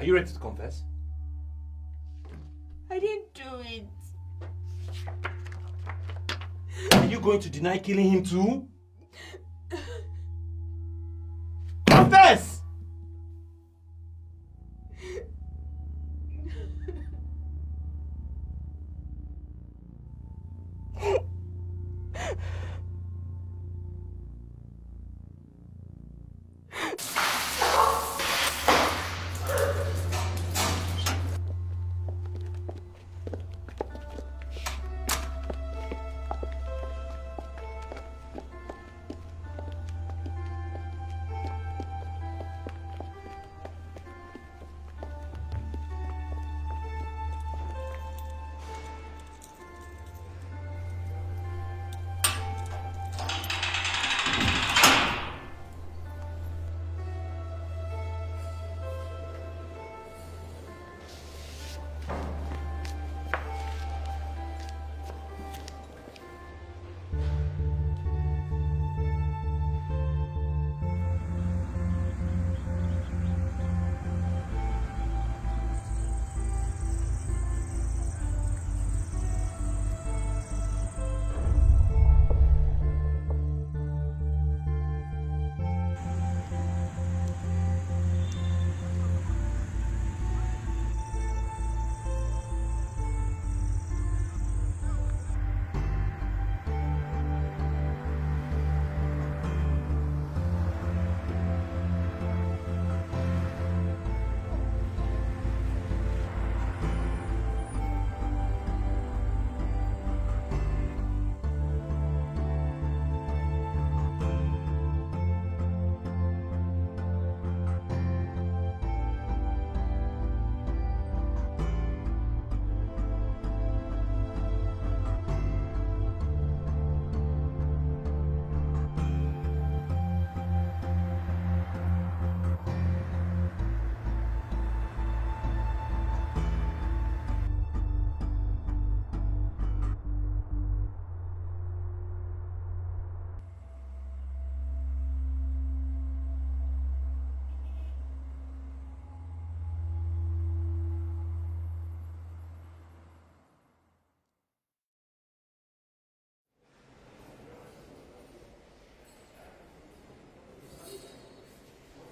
Are you ready to confess? I didn't do it. Are you going to deny killing him too? Confess!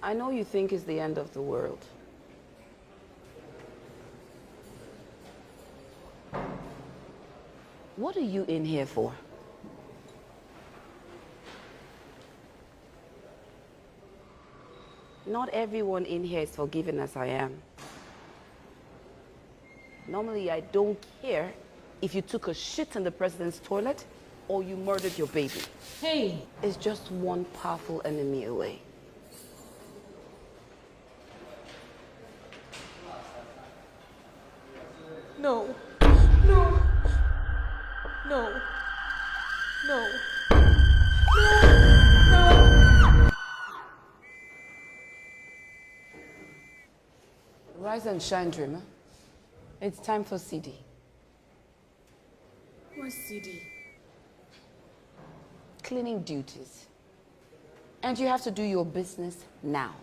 I know you think it's the end of the world. What are you in here for? Not everyone in here is forgiving as I am. Normally, I don't care if you took a shit in the president's toilet or you murdered your baby. Hey! It's just one powerful enemy away. No. No. No. No. No. Rise and shine, dreamer. It's time for CD. What's CD? Cleaning duties. And you have to do your business now.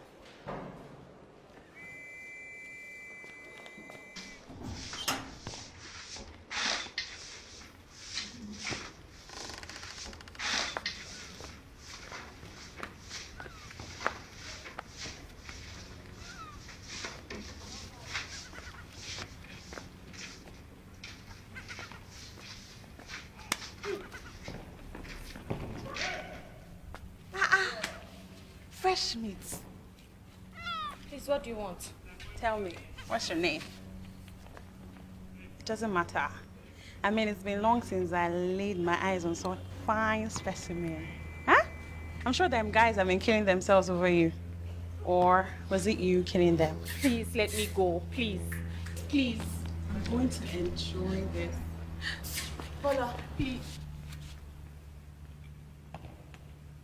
Fresh meat. Please, what do you want? Tell me, what's your name? It doesn't matter. I mean, it's been long since I laid my eyes on some fine specimen. Huh? I'm sure them guys have been killing themselves over you. Or was it you killing them? Please, let me go. Please. Please. I'm going to enjoy this. Paula, please.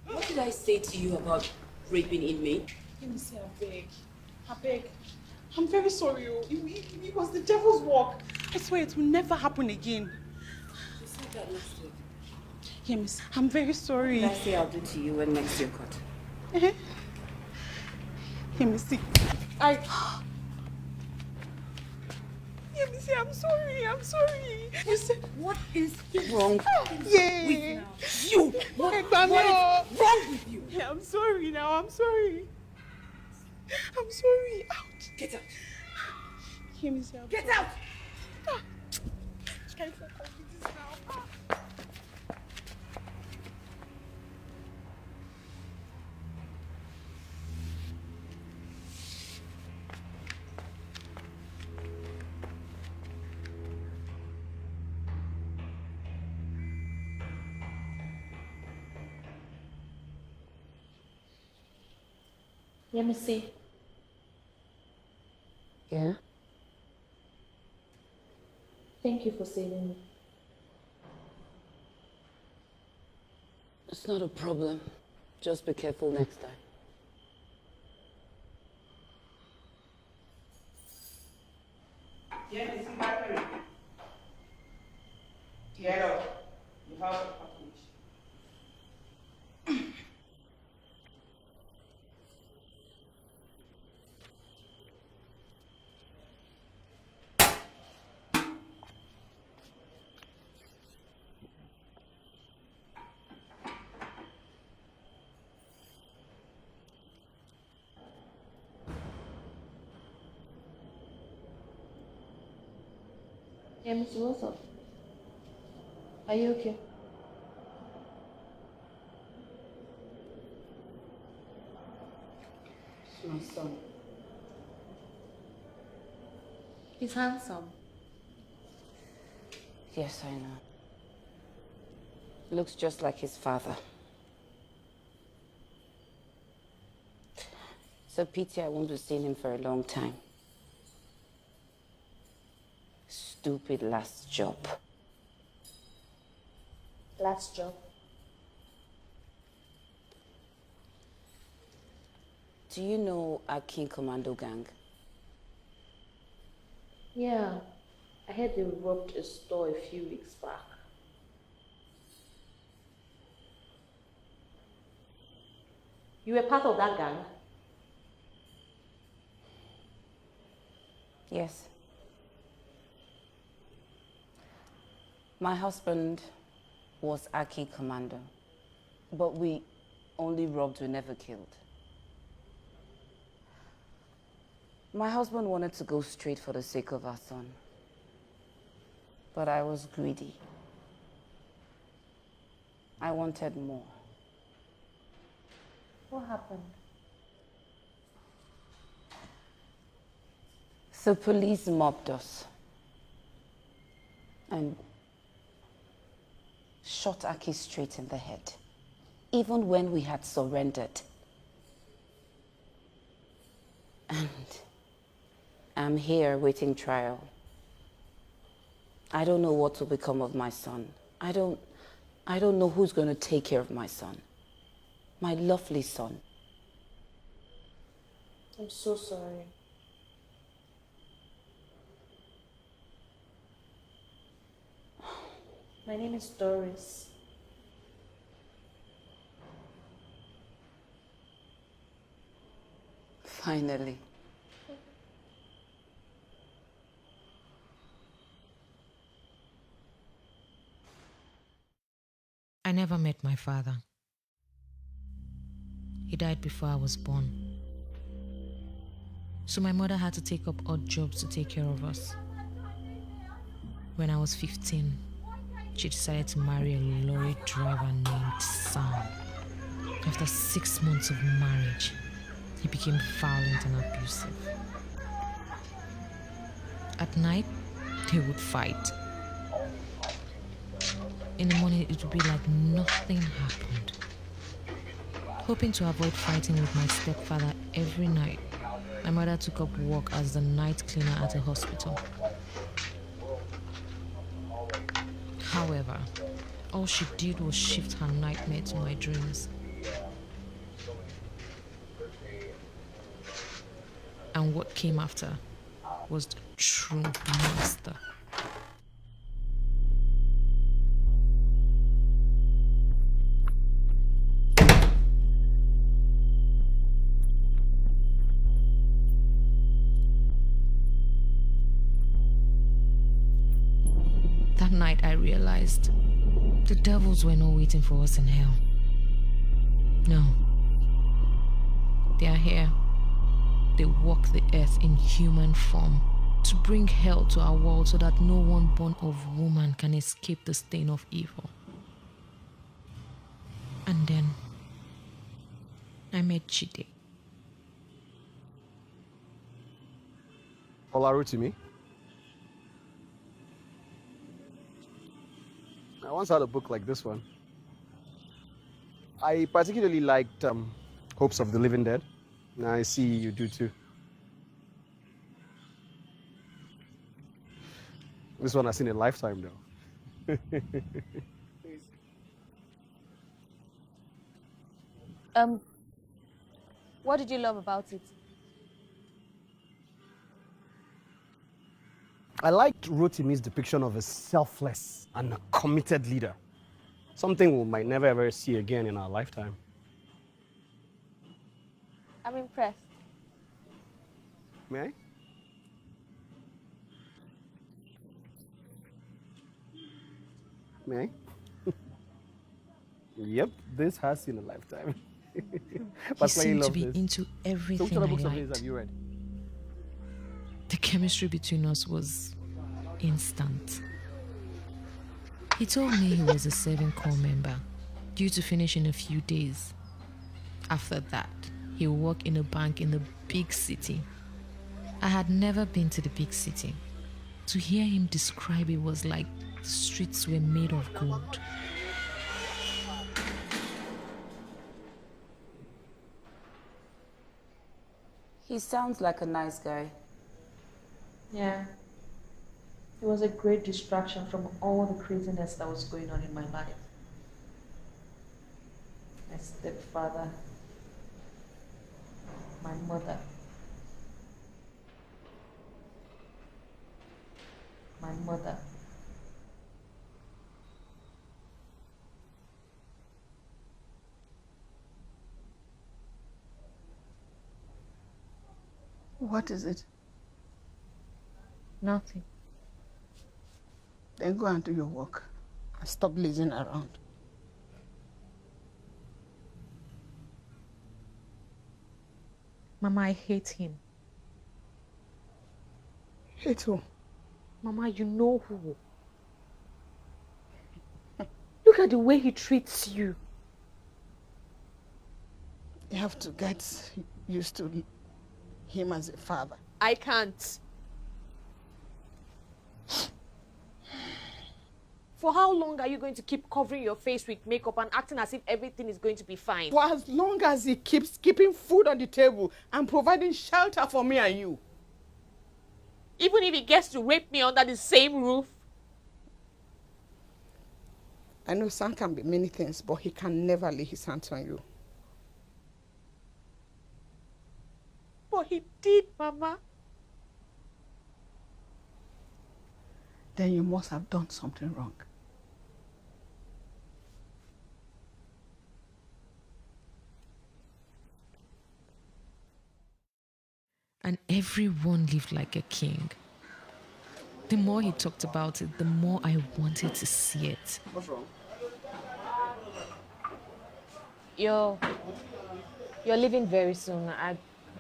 What did I say to you about raping inmate? Let me say, I beg. I'm very sorry. It was the devil's work. I swear it will never happen again. You said that last week. Yeah, miss, I'm very sorry. What did I say I'll do to you when next you're caught? Yeah, miss, see. Missy, I'm sorry. I'm sorry. You said, what is wrong Yeah. with you? What is wrong with you? Yeah, I'm sorry now. I'm sorry. I'm sorry. Out. Get out. Hear me say, Get out. Can I fuck off with this now? Let me see. Yeah? Thank you for saving me. It's not a problem. Just be careful next time. Yeah, this is battery. Get up. You have a package. Yeah, Mr. Wilson. Are you okay? It's my son. He's handsome. Yes, I know. Looks just like his father. It's a pity I won't be seeing him for a long time. Stupid last job. Last job. Do you know our King Commando gang? Yeah. I heard they robbed a store a few weeks back. You were part of that gang? Yes. My husband was Aki Commando, but we only robbed, we never killed. My husband wanted to go straight for the sake of our son, but I was greedy. I wanted more. What happened? The police mobbed us and shot Aki straight in the head, even when we had surrendered. And I'm here waiting trial. I don't know what will become of my son. I don't know who's going to take care of my son. My lovely son. I'm so sorry. My name is Doris. Finally. I never met my father. He died before I was born. So my mother had to take up odd jobs to take care of us. When I was 15, she decided to marry a lorry driver named Sam. After 6 months of marriage, he became violent and abusive. At night, they would fight. In the morning, it would be like nothing happened. Hoping to avoid fighting with my stepfather every night, my mother took up work as the night cleaner at a hospital. However, all she did was shift her nightmare to my dreams. And what came after was the true monster. That night I realized the devils were not waiting for us in hell. No. They are here. They walk the earth in human form to bring hell to our world so that no one born of woman can escape the stain of evil. And then I met Chide. Olarotimi. I once had a book like this one. I particularly liked Hopes of the Living Dead. I see you do too. This one I've seen in Lifetime though. What did you love about it? I liked Rotimi's depiction of a selfless and a committed leader. Something we might never ever see again in our lifetime. I'm impressed. May I? May I? Yep, this has seen a lifetime. He seemed to be into everything So which other I books of his liked. have you read? The chemistry between us was instant. He told me he was a Serving Corps member, due to finish in a few days. After that, he would work in a bank in the big city. I had never been to the big city. To hear him describe it was like the streets were made of gold. He sounds like a nice guy. Yeah. It was a great distraction from all the craziness that was going on in my life. My stepfather, my mother, my mother. What is it? Nothing. Then go and do your work and stop lazing around. Mama, I hate him. Hate who? Mama, you know who. Look at the way he treats you. You have to get used to him as a father. I can't. For how long are you going to keep covering your face with makeup and acting as if everything is going to be fine? For as long as he keeps keeping food on the table and providing shelter for me and you. Even if he gets to rape me under the same roof? I know son can be many things, but he can never lay his hands on you. But he did, Mama. Then you must have done something wrong. And everyone lived like a king. The more he talked about it, the more I wanted to see it. What's wrong? You're leaving very soon. I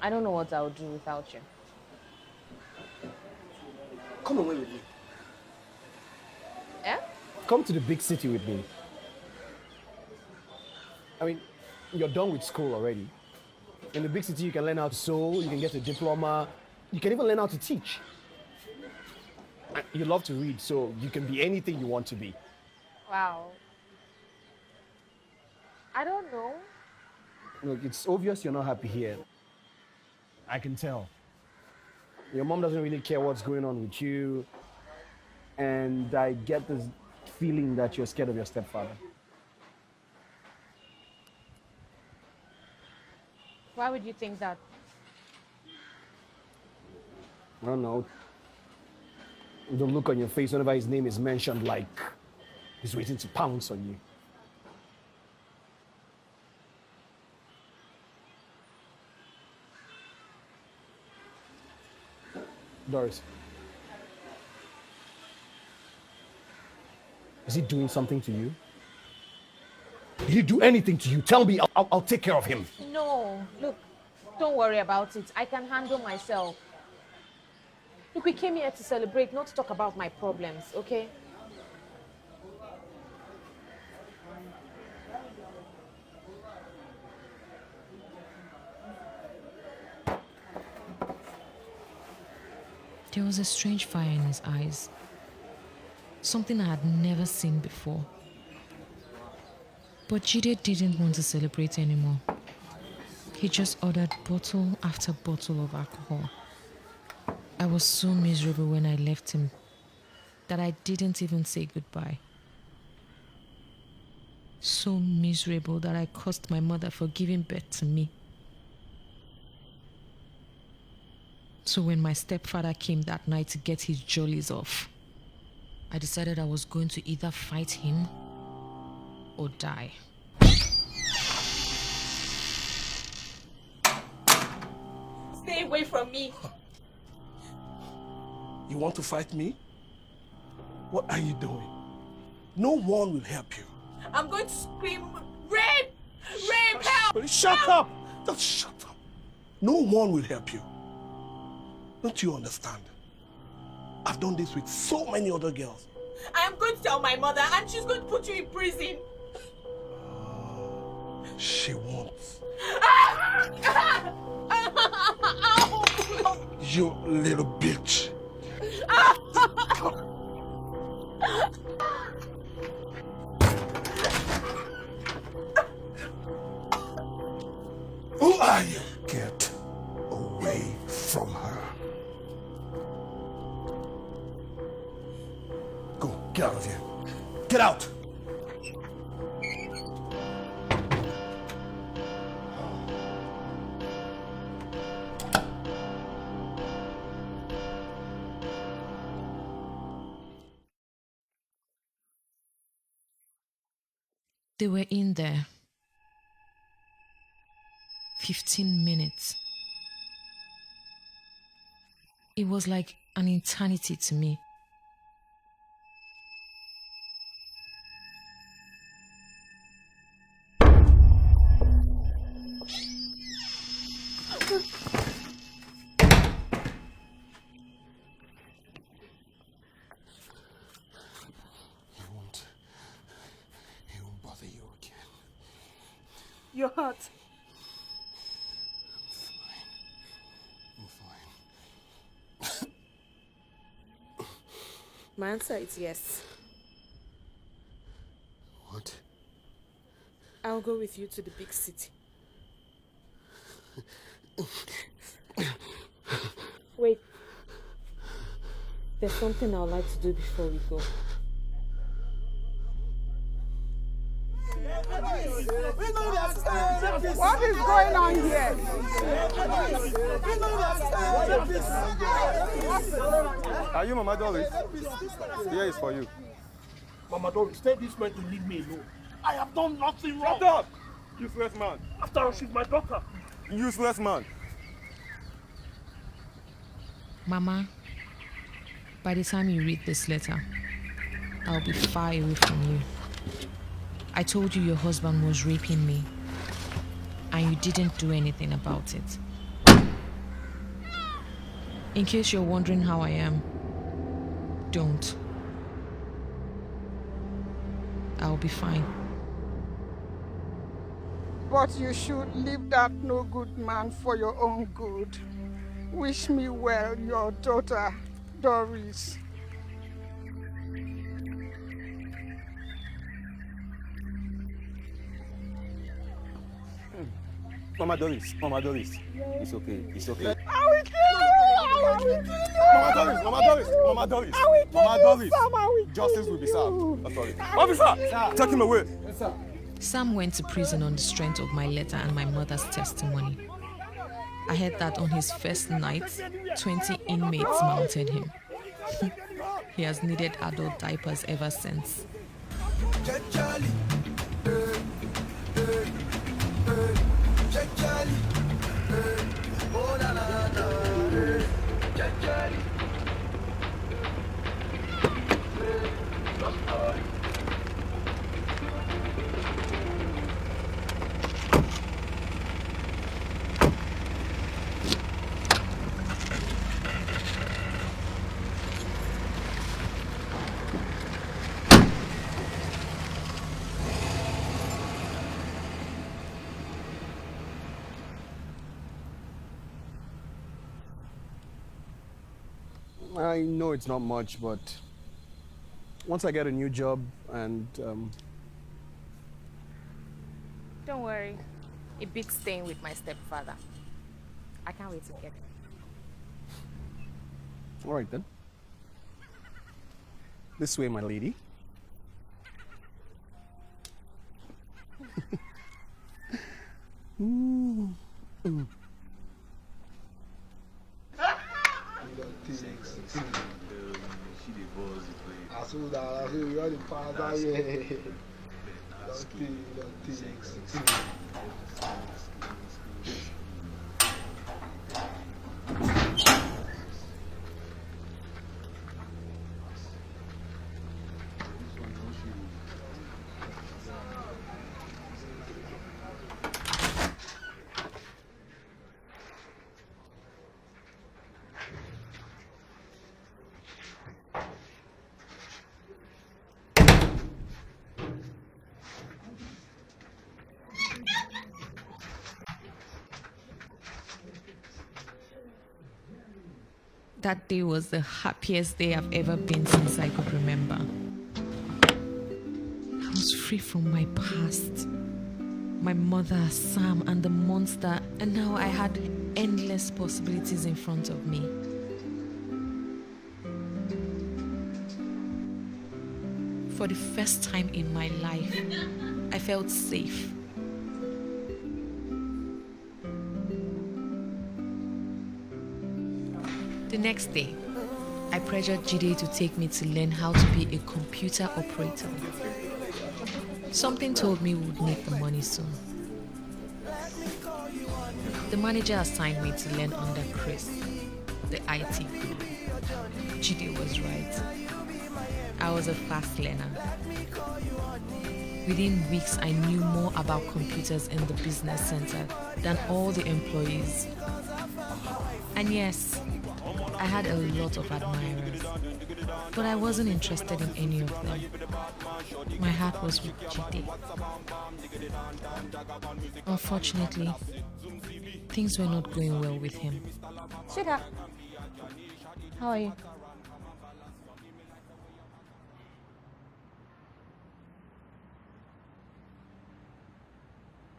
don't know what I'll do without you. Come away with me. Yeah? Come to the big city with me. I mean, you're done with school already. In the big city, you can learn how to sew, you can get a diploma, you can even learn how to teach. And you love to read, so you can be anything you want to be. Wow. I don't know. Look, it's obvious you're not happy here. I can tell. Your mom doesn't really care what's going on with you, and I get this feeling that you're scared of your stepfather. Why would you think that? I don't know. The look on your face whenever his name is mentioned, like he's waiting to pounce on you. Doris. Is he doing something to you? Did he do anything to you? Tell me, I'll take care of him. No, look, don't worry about it. I can handle myself. Look, we came here to celebrate, not to talk about my problems, okay? There was a strange fire in his eyes. Something I had never seen before. But Jide didn't want to celebrate anymore. He just ordered bottle after bottle of alcohol. I was so miserable when I left him that I didn't even say goodbye. So miserable that I cursed my mother for giving birth to me. So when my stepfather came that night to get his jollies off, I decided I was going to either fight him or die. Stay away from me. You want to fight me? What are you doing? No one will help you. I'm going to scream, rape! Rape, help! Well, shut up! Just shut up. No one will help you. Don't you understand? I've done this with so many other girls. I am going to tell my mother and she's going to put you in prison. She won't. You little bitch. Who are you? Get away from her. Go, get out of here. Get out! They were in there. 15 minutes. It was like an eternity to me. He won't bother you again. You're hurt. I'm fine. My answer is yes. What? I'll go with you to the big city. Wait. There's something I'd like to do before we go. What is going on here? Are you Mama Doris? Here is for you. Mama Doris, tell this man to leave me alone. I have done nothing wrong. Shut up! Useless man. After all, she's my daughter. Useless man. Mama, by the time you read this letter, I'll be far away from you. I told you your husband was raping me, and you didn't do anything about it. In case you're wondering how I am, don't. I'll be fine. But you should leave that no good man for your own good. Wish me well, your daughter, Doris. Mama Doris, it's okay, it's okay. I will kill you! I will kill you! Mama Doris, I will kill Mama you, Doris. Sam, I will Justice kill will be you. served. I'm sorry. Officer, take him away. Yes, sir. Sam went to prison on the strength of my letter and my mother's testimony. I heard that on his first night, 20 inmates mounted him. He has needed adult diapers ever since. I know it's not much, but once I get a new job and Don't worry. It beats staying with my stepfather. I can't wait to get him. all right then. This way, my lady. That day was the happiest day I've ever been since I could remember. I was free from my past, my mother, Sam, and the monster, and now I had endless possibilities in front of me. For the first time in my life, I felt safe. The next day, I pressured Jide to take me to learn how to be a computer operator. Something told me we would need the money soon. The manager assigned me to learn under Chris, the IT guru. Jide was right. I was a fast learner. Within weeks, I knew more about computers in the business center than all the employees. And yes, I had a lot of admirers, but I wasn't interested in any of them. My heart was with Jide. Unfortunately, things were not going well with him. Sweetheart, how are you?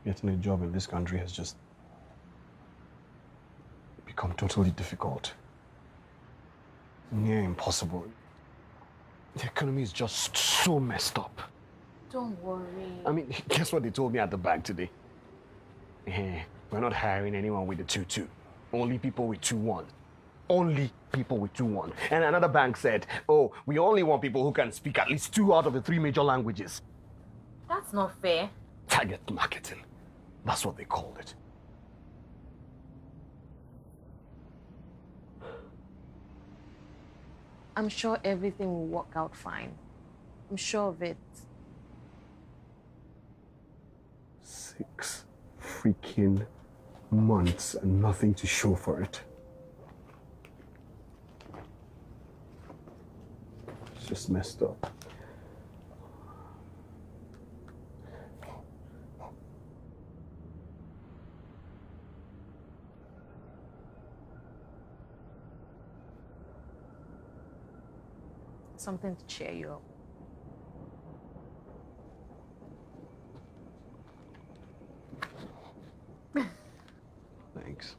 Getting a job in this country has just become totally difficult. Near impossible. The economy is just so messed up. Don't worry. I mean, guess what they told me at the bank today? We're not hiring anyone with a 2-2. Only people with 2-1. Only people with 2-1. And another bank said, oh, we only want people who can speak at least 2 out of the 3 major languages. That's not fair. Target marketing. That's what they called it. I'm sure everything will work out fine. I'm sure of it. 6 freaking months and nothing to show for it. It's just messed up. Something to cheer you up. Thanks.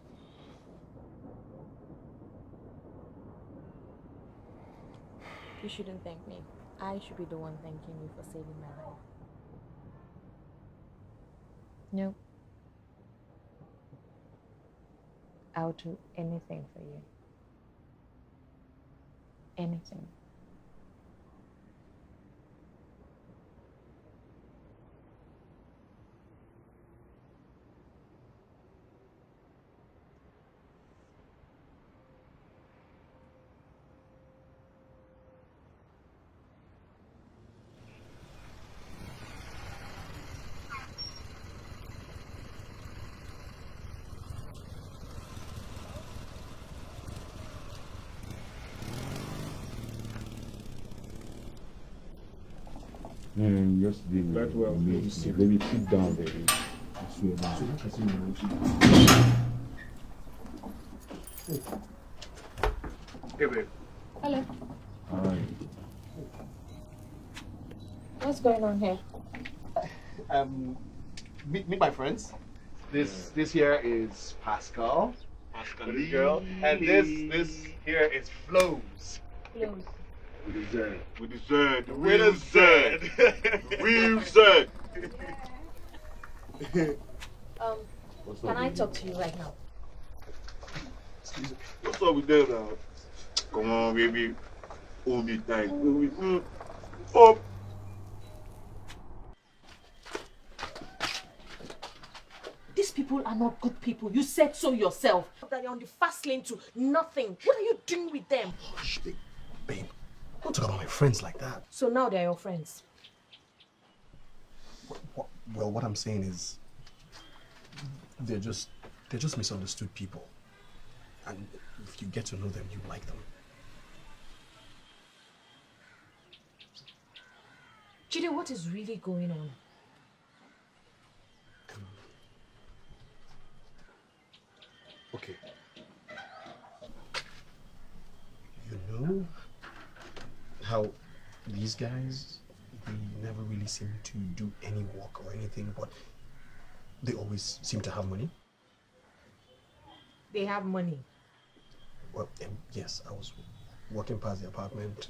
You shouldn't thank me. I should be the one thanking you for saving my life. No. I'll do anything for you. Anything. Yesterday, that well, baby, sit down, baby. I swear down. Hey, babe. Hello. Hi. What's going on here? Meet my friends. This here is Pascal. Pascal, the girl. And this here is Flows. Close. With the Z. With the Z. The With real a Z. Z. The real Z. Can I talk to you right now? What's up with them now? Come on, baby. Hold me tight. Up. These people are not good people. You said so yourself. That you're on the fast lane to nothing. What are you doing with them? Hush, babe. Don't talk about my friends like that. So now they're your friends. Well, what I'm saying is, they're just misunderstood people. And if you get to know them, you like them. Jide, what is really going on? Okay. You know how these guys, they never really seem to do any work or anything, but they always seem to have money? They have money. Well, yes, I was walking past the apartment.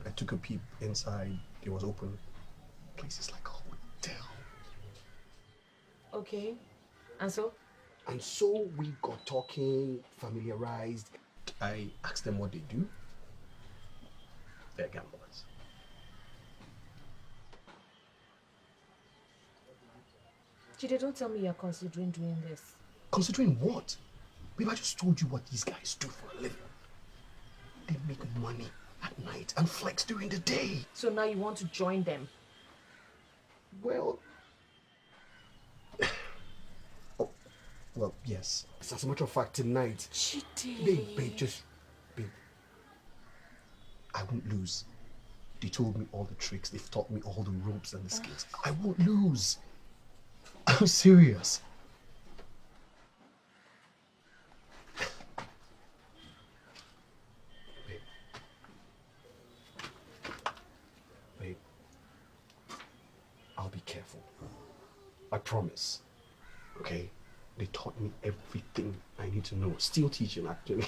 I took a peep inside. It was open. The place is like a hotel. Okay. And so? And so we got talking, familiarized. I asked them what they do. They're gamblers. Jide, don't tell me you're considering doing this. Considering what? Babe, I just told you what these guys do for a living. They make money at night and flex during the day. So now you want to join them? Well, well, yes. As a matter of fact, tonight, Jide. Babe, I won't lose. They told me all the tricks. They've taught me all the ropes and the skills. I won't lose. I'm serious. Babe, I'll be careful. I promise. Okay? They taught me everything I need to know. Still teaching, actually.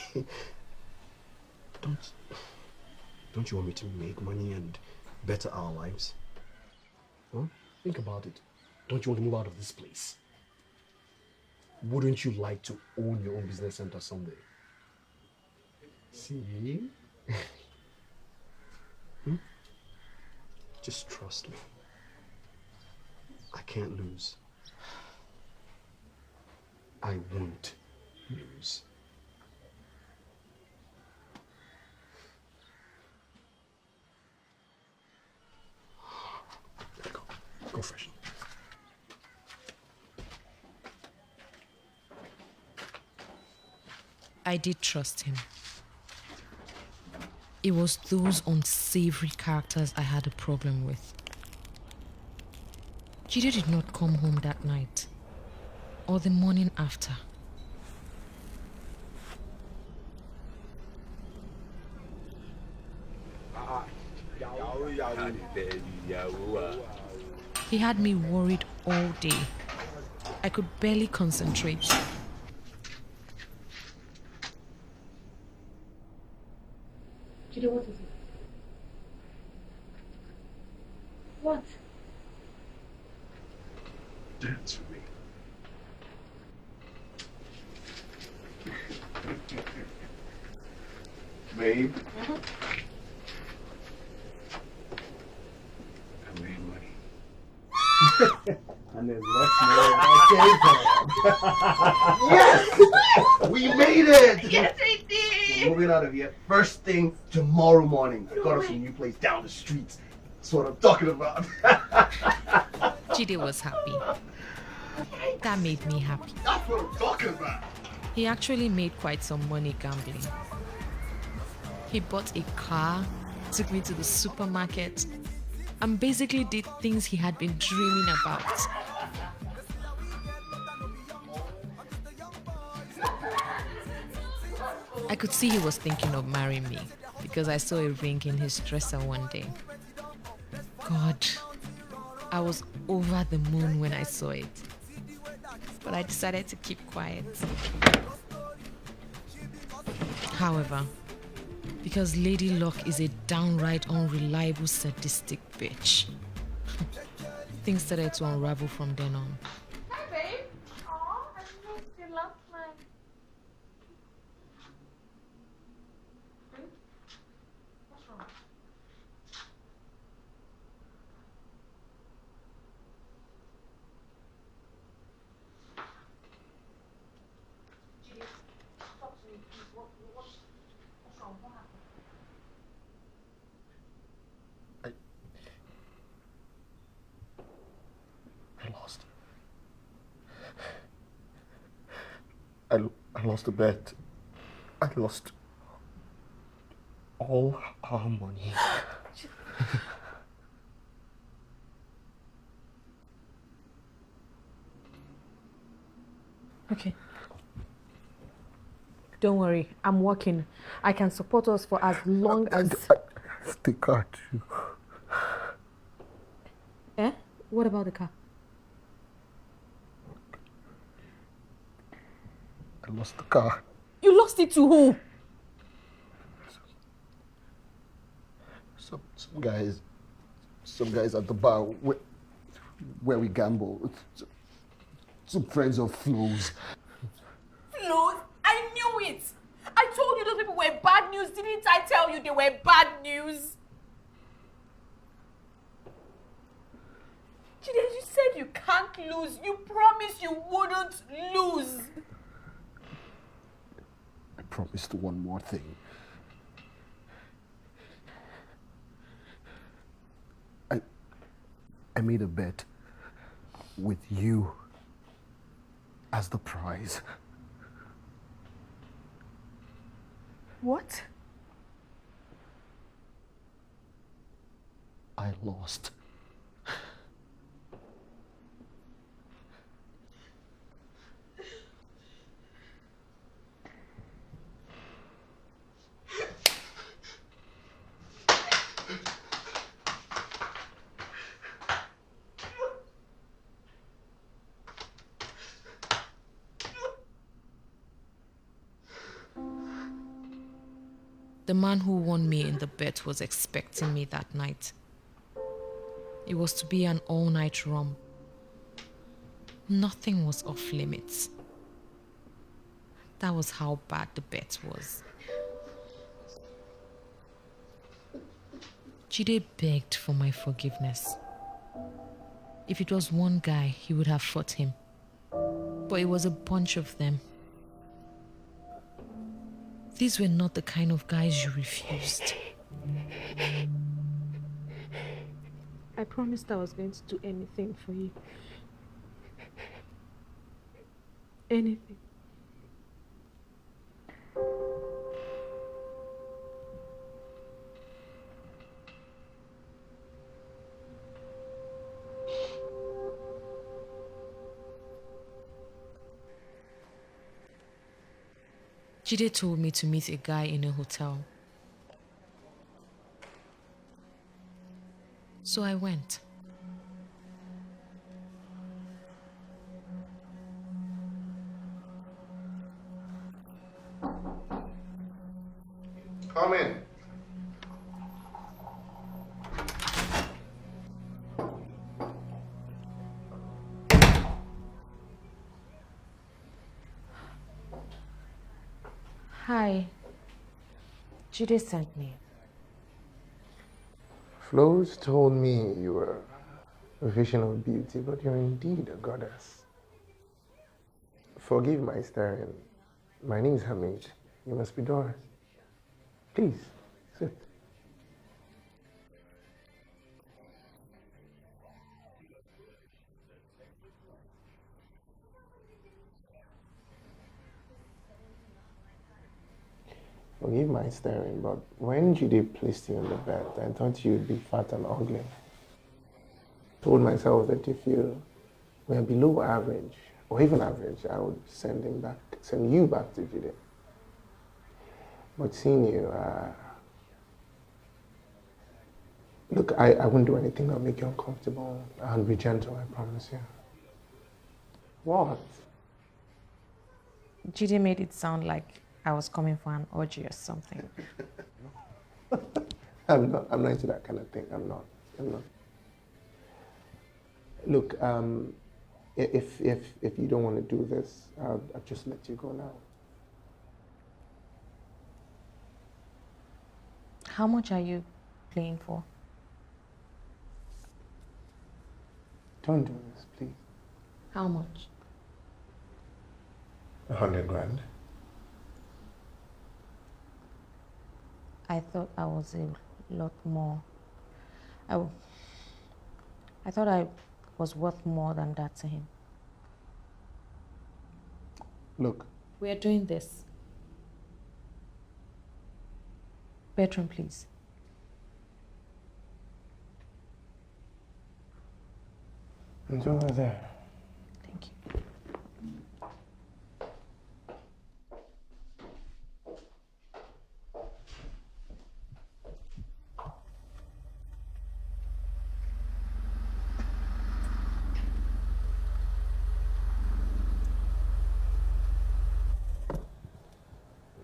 Don't you want me to make money and better our lives? Huh? Think about it. Don't you want to move out of this place? Wouldn't you like to own your own business center someday? See? Just trust me. I can't lose. I won't lose. Go freshen. I did trust him. It was those unsavory characters I had a problem with. Jide did not come home that night or the morning after. He had me worried all day. I could barely concentrate. Jide, what is it? What? Dance for me. Babe. I made money. And there's much more I came from. Yes! We made it! Yes, I did! We're moving out of here first thing tomorrow morning. I got us a new place down the street. That's what I'm talking about. Jide was happy. That made me happy. That's what I'm talking about. He actually made quite some money gambling. He bought a car, took me to the supermarket, and basically did things he had been dreaming about. I could see he was thinking of marrying me. because I saw a ring in his dresser one day. God, I was over the moon when I saw it. But I decided to keep quiet. However, because Lady Luck is a downright unreliable, sadistic bitch, things started to unravel from then on. Hi, babe. Aw, I missed you last night. What's wrong? Judy, talk to me, please. What's wrong? What happened? I lost. I lost the bet. I lost all our money. Okay. Don't worry, I'm working. I can support us for as long as... The car too. Eh? What about the car? I lost the car. You lost it to who? Some guys at the bar where we gamble. Some friends of Flo's. Flo's? I knew it! I told you those people were bad news. Didn't I tell you they were bad news? Jide, you said you can't lose. You promised you wouldn't lose. I promised one more thing. I made a bet with you as the prize. What? I lost. The man who won me in the bet was expecting me that night. It was to be an all-night rum. Nothing was off limits. That was how bad the bet was. Jide begged for my forgiveness. If it was one guy, he would have fought him. But it was a bunch of them. These were not the kind of guys you refused. I promised I was going to do anything for you. Anything. Jide told me to meet a guy in a hotel. So I went. Come in. Hi. Jide sent me. Flo's told me you were a vision of beauty, but you're indeed a goddess. Forgive my staring. My name is Hamid. You must be Doris. Please, sit. Forgive my staring, but when Jide placed you on the bed, I thought you'd be fat and ugly. Told myself that if you were below average, or even average, I would send you back to Jide. But seeing you, Look, I won't do anything that'll make you uncomfortable. I'll be gentle, I promise you. What? Jide made it sound like I was coming for an orgy or something. I'm not into that kind of thing. I'm not. Look, if you don't want to do this, I'll just let you go now. How much are you playing for? Don't do this, please. How much? 100 grand. I thought I was a lot more. I thought I was worth more than that to him. Look. We are doing this. Bedroom, please. It's over there. Thank you.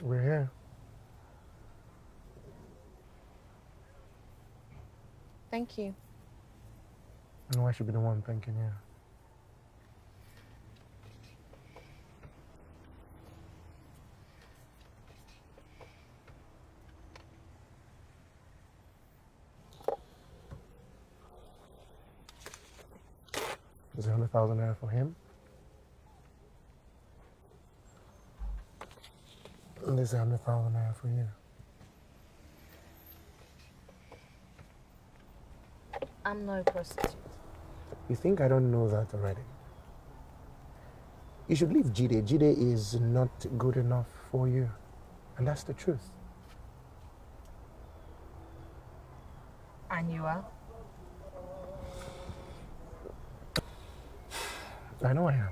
We're here. Thank you. No, I should be the one thanking you. Is 100,000 naira for him? And there's 100,000 naira for you. I'm not a prostitute. You think I don't know that already? You should leave Jide. Jide is not good enough for you. And that's the truth. And you are? I know I am.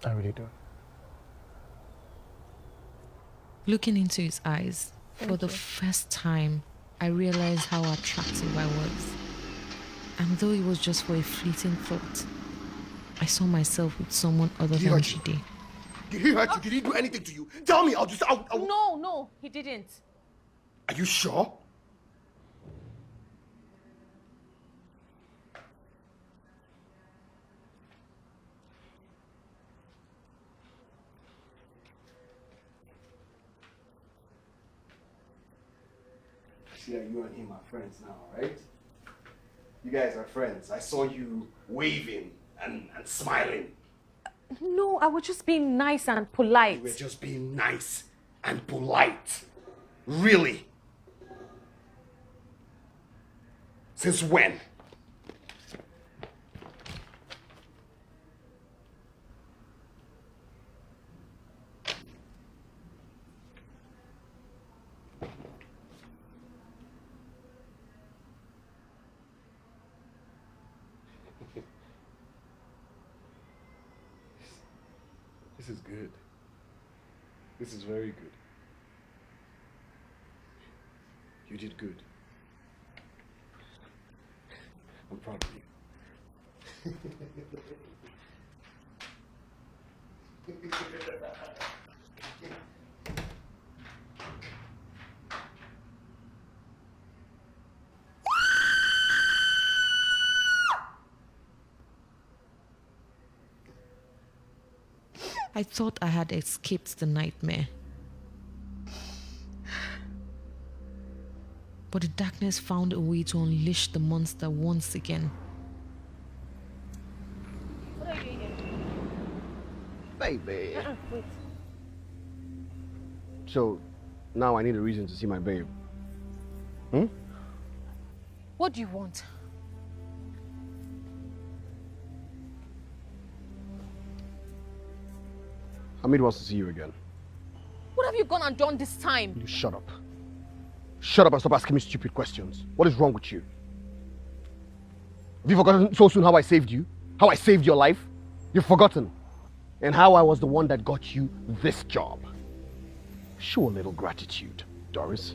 I really do. Looking into his eyes, for the first time, I realized how attractive I was. And though it was just for a fleeting thought, I saw myself with someone other than Jide. Did he hurt you? Did he do anything to you? Tell me, I'll... No, he didn't. Are you sure? See that you and him are friends now, right? You guys are friends. I saw you waving and smiling. No, I was just being nice and polite. You were just being nice and polite. Really? Since when? This is good. This is very good. You did good. I'm proud of you. I thought I had escaped the nightmare. But the darkness found a way to unleash the monster once again. What are you doing here? Baby. Wait. So, now I need a reason to see my babe. What do you want? Hamid wants to see you again. What have you gone and done this time? You shut up. Shut up and stop asking me stupid questions. What is wrong with you? Have you forgotten so soon how I saved you? How I saved your life? You've forgotten. And how I was the one that got you this job. Show a little gratitude, Doris.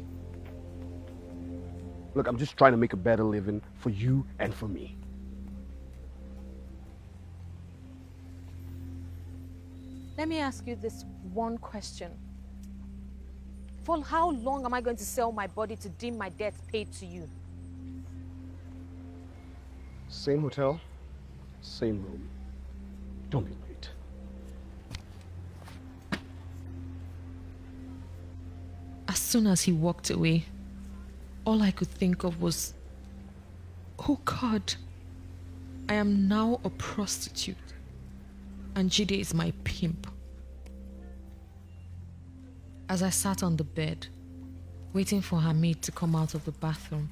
Look, I'm just trying to make a better living for you and for me. Let me ask you this one question. For how long am I going to sell my body to deem my debt paid to you? Same hotel, same room. Don't be late. As soon as he walked away, all I could think of was, oh God, I am now a prostitute and Jide is my pimp. As I sat on the bed, waiting for Hamid to come out of the bathroom,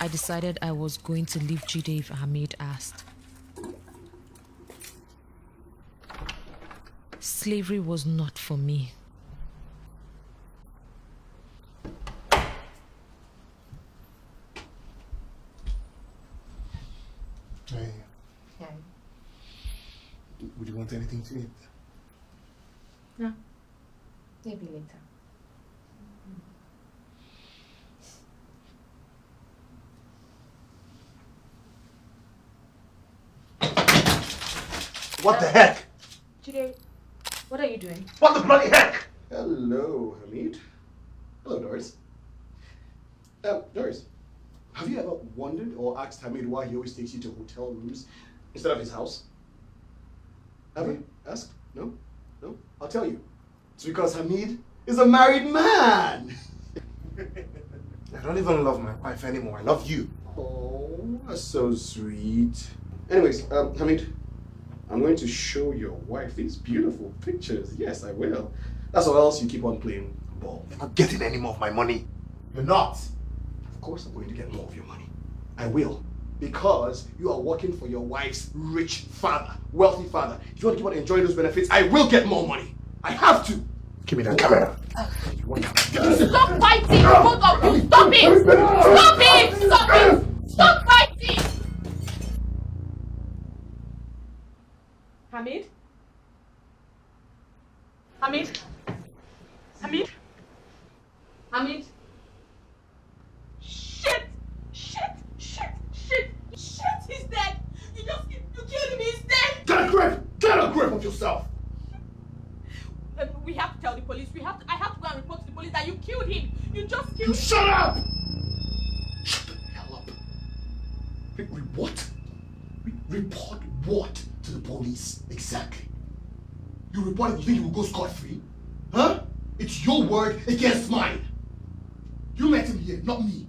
I decided I was going to leave Jide if Hamid asked. Slavery was not for me. Hey. Yeah. Would you want anything to eat? No. Maybe later. What the heck? Jide, what are you doing? What the bloody heck? Hello, Hamid. Hello, Doris. Doris, have you ever wondered or asked Hamid why he always takes you to hotel rooms instead of his house? Ever asked? No? No? I'll tell you. It's because Hamid is a married man. I don't even love my wife anymore. I love you. Oh, that's so sweet. Anyways, Hamid, I'm going to show your wife these beautiful pictures. Yes, I will. That's or else you keep on playing ball. You're not getting any more of my money. You're not. Of course I'm going to get more of your money. I will. Because you are working for your wife's rich father, wealthy father. If you want to keep on enjoying those benefits, I will get more money. I have to. Give me that camera. Stop fighting, both of you! Stop it! Stop it! Stop it! Stop fighting! Hamid? Hamid? Hamid? Hamid? Shit! Shit! Shit! Shit! Shit! He's dead! You killed him! He's dead! Get a grip! Get a grip of yourself! We have to tell the police. I have to go and report to the police that you killed him. You just killed him. You shut up! Shut the hell up. What? Report what to the police? Exactly. You report it, you think you will go scot-free? Huh? It's your word against mine. You let him here, not me.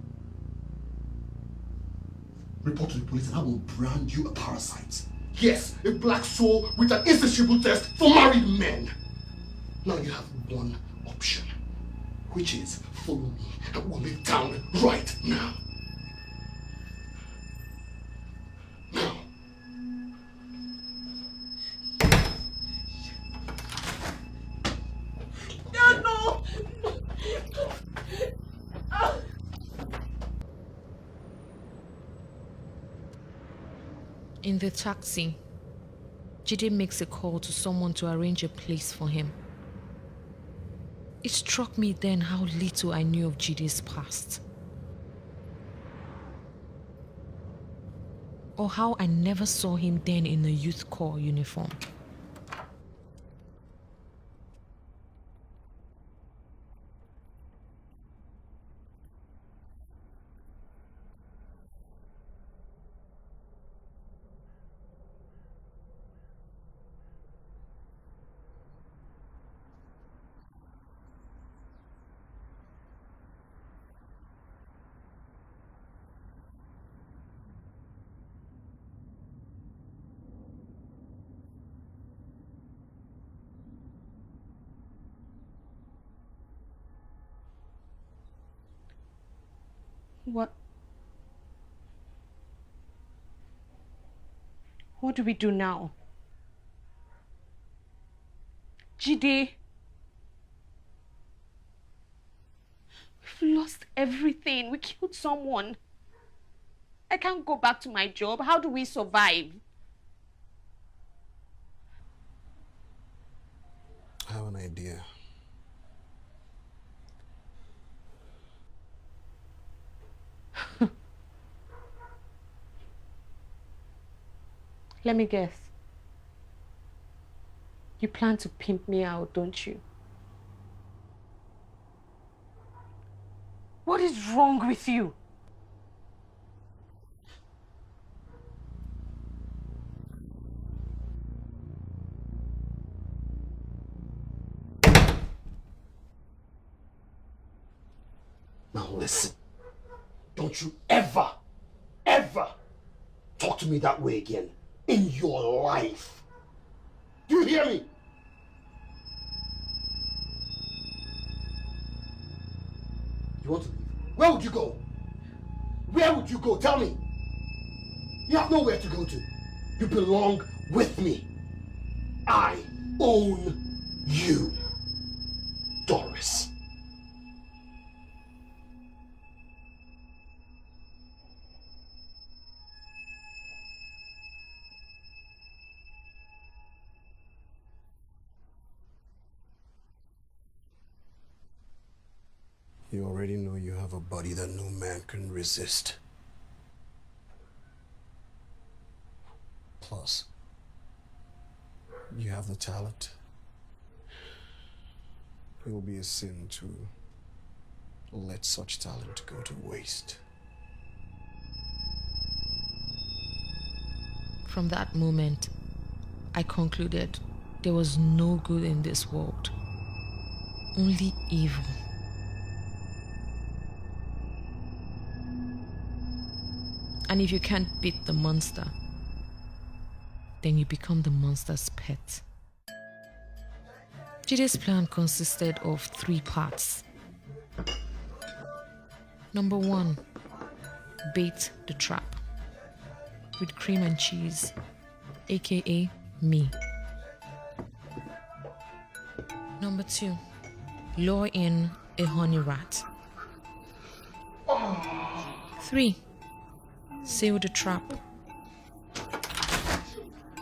Report to the police and I will brand you a parasite. Yes, a black soul with an insatiable thirst for married men. Now you have one option, which is follow me and we'll leave town right now. Now. No! In the taxi, Jide makes a call to someone to arrange a place for him. It struck me then how little I knew of Jide's past. Or how I never saw him then in a youth corps uniform. What do we do now? Jide, we've lost everything. We killed someone. I can't go back to my job. How do we survive? I have an idea. Let me guess. You plan to pimp me out, don't you? What is wrong with you? Now listen, don't you ever talk to me that way again in your life. Do you hear me? You want to leave? Where would you go? Where would you go? Tell me. You have nowhere to go to. You belong with me. I own you, Doris. You already know you have a body that no man can resist. Plus, you have the talent. It will be a sin to let such talent go to waste. From that moment, I concluded there was no good in this world, only evil. And if you can't beat the monster, then you become the monster's pet. Jide's plan consisted of 3 parts. Number 1, bait the trap with cream and cheese, aka me. Number 2, lure in a honey rat. 3, seal the trap.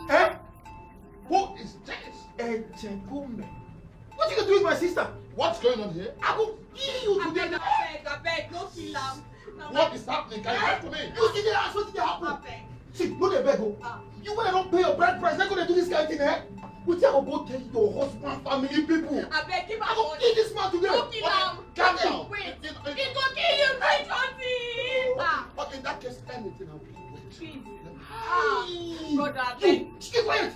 Eh? What is this? A gentleman. What you gonna do with my sister? What's going on here? I will kill you today. I beg, no kill am. What is happening? Can you help me? You see the ass, what did happen? See, no dey beg o. You when I don't pay your bride price, they're gonna do this kind of thing, eh? We tell about tell your husband, family, people. I beg, give I will kill this man today. No kill am. Calm down. Wait, he go kill you, right, auntie? Okay, in that case, anything I will do. Please. Brother, I You, beg. keep quiet.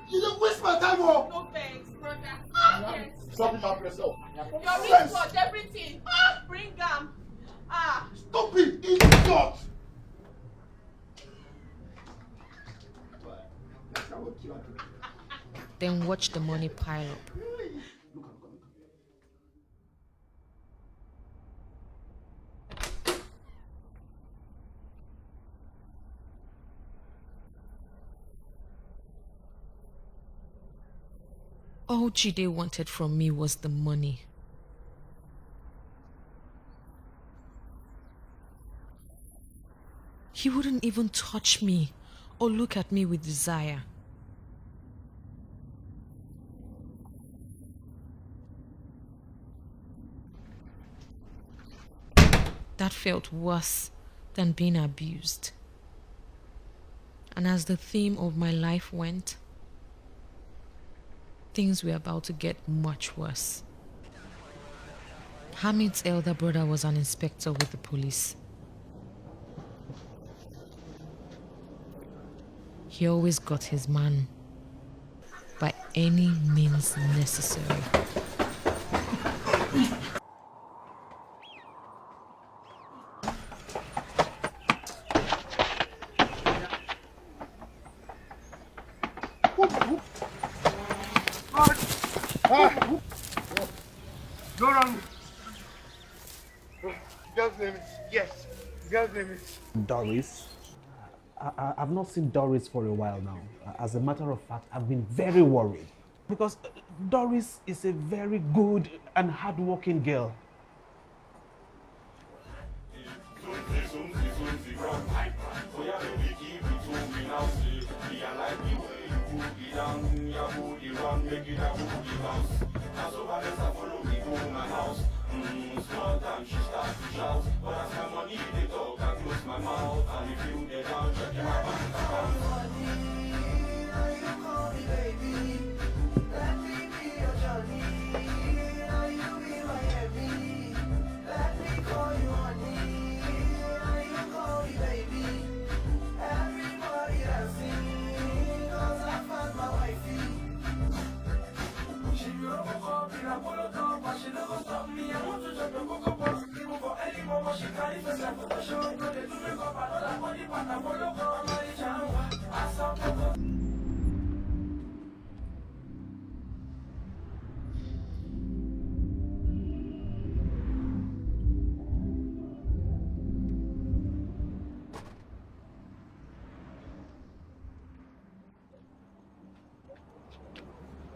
You don't waste my time, oh. No thanks, brother. Yes. Stop it up yourself. Your wristwatch, everything. Bring them. Stop it, idiot. Then watch the money pile up. All Jide wanted from me was the money. He wouldn't even touch me or look at me with desire. That felt worse than being abused. And as the theme of my life went, things were about to get much worse. Hamid's elder brother was an inspector with the police. He always got his man by any means necessary. Go on. Girl's name is, yes. Girl's name is. Doris. I've not seen Doris for a while now. As a matter of fact, I've been very worried. Because Doris is a very good and hardworking girl.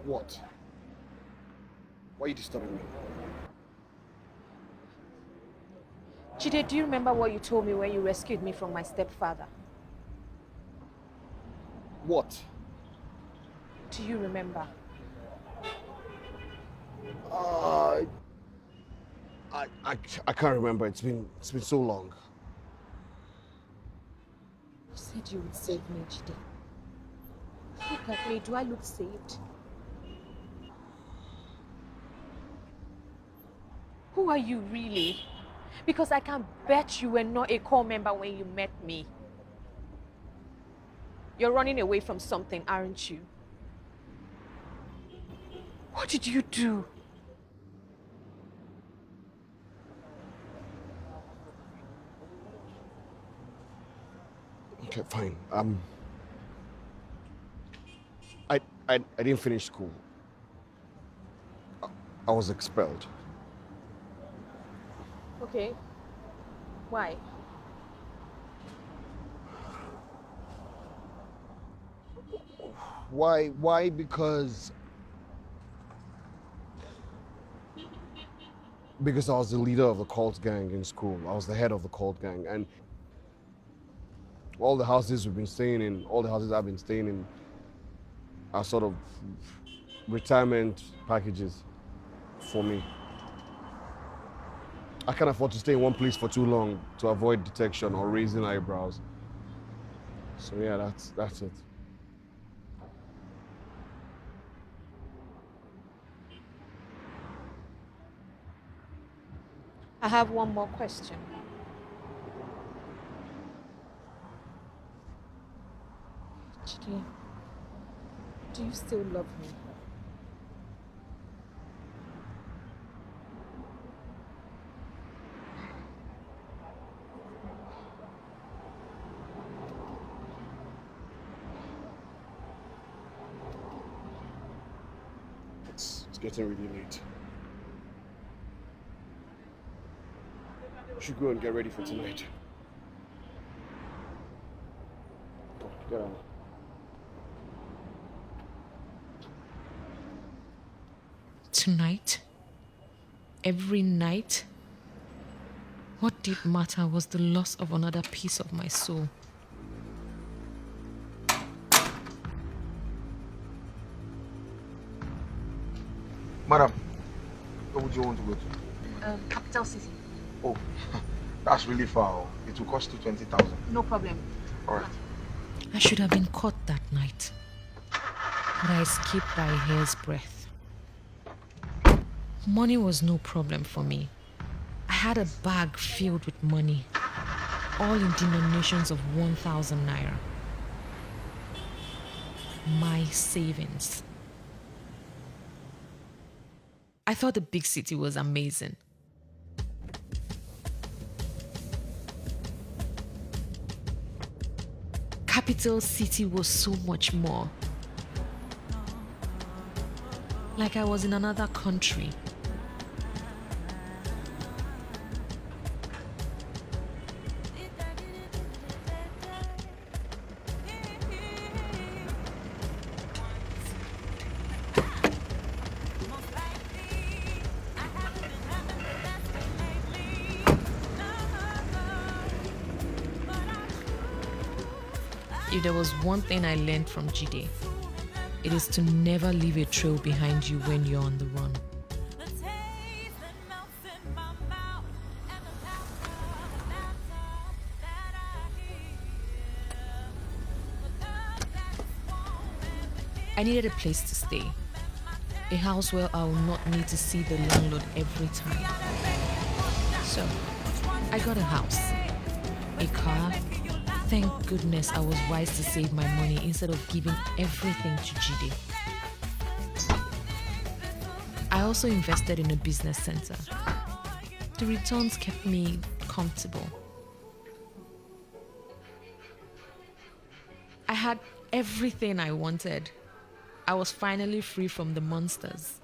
What? Why are you disturbing me? Jide, do you remember what you told me when you rescued me from my stepfather? What? Do you remember? I can't remember. It's been so long. You said you would save me, Jide. Look at me. Do I look saved? Who are you really? Because I can bet you were not a core member when you met me. You're running away from something, aren't you? What did you do? Okay, fine. I didn't finish school. I was expelled. Okay. Why? Why? Because I was the leader of the cult gang in school. I was the head of the cult gang, and all the houses we've been staying in, all the houses I've been staying in are sort of retirement packages for me. I can't afford to stay in one place for too long to avoid detection or raising eyebrows. So yeah, that's it. I have one more question. Jide, do you still love me? It's getting really late. We should go and get ready for tonight. Go, get on. Tonight? Every night? What did matter was the loss of another piece of my soul. Madam, where would you want to go to? Capital City. Oh, that's really far. It will cost you 20,000. No problem. All right. I should have been caught that night, but I escaped by a hair's breadth. Money was no problem for me. I had a bag filled with money, all in denominations of 1,000 naira. My savings. I thought the big city was amazing. Capital City was so much more. Like I was in another country. If there was one thing I learned from Jide, it is to never leave a trail behind you when you're on the run. I needed a place to stay, a house where I would not need to see the landlord every time. So, I got a house, a car. Thank goodness I was wise to save my money instead of giving everything to Jide. I also invested in a business center. The returns kept me comfortable. had everything I wanted. I was finally free from the monsters.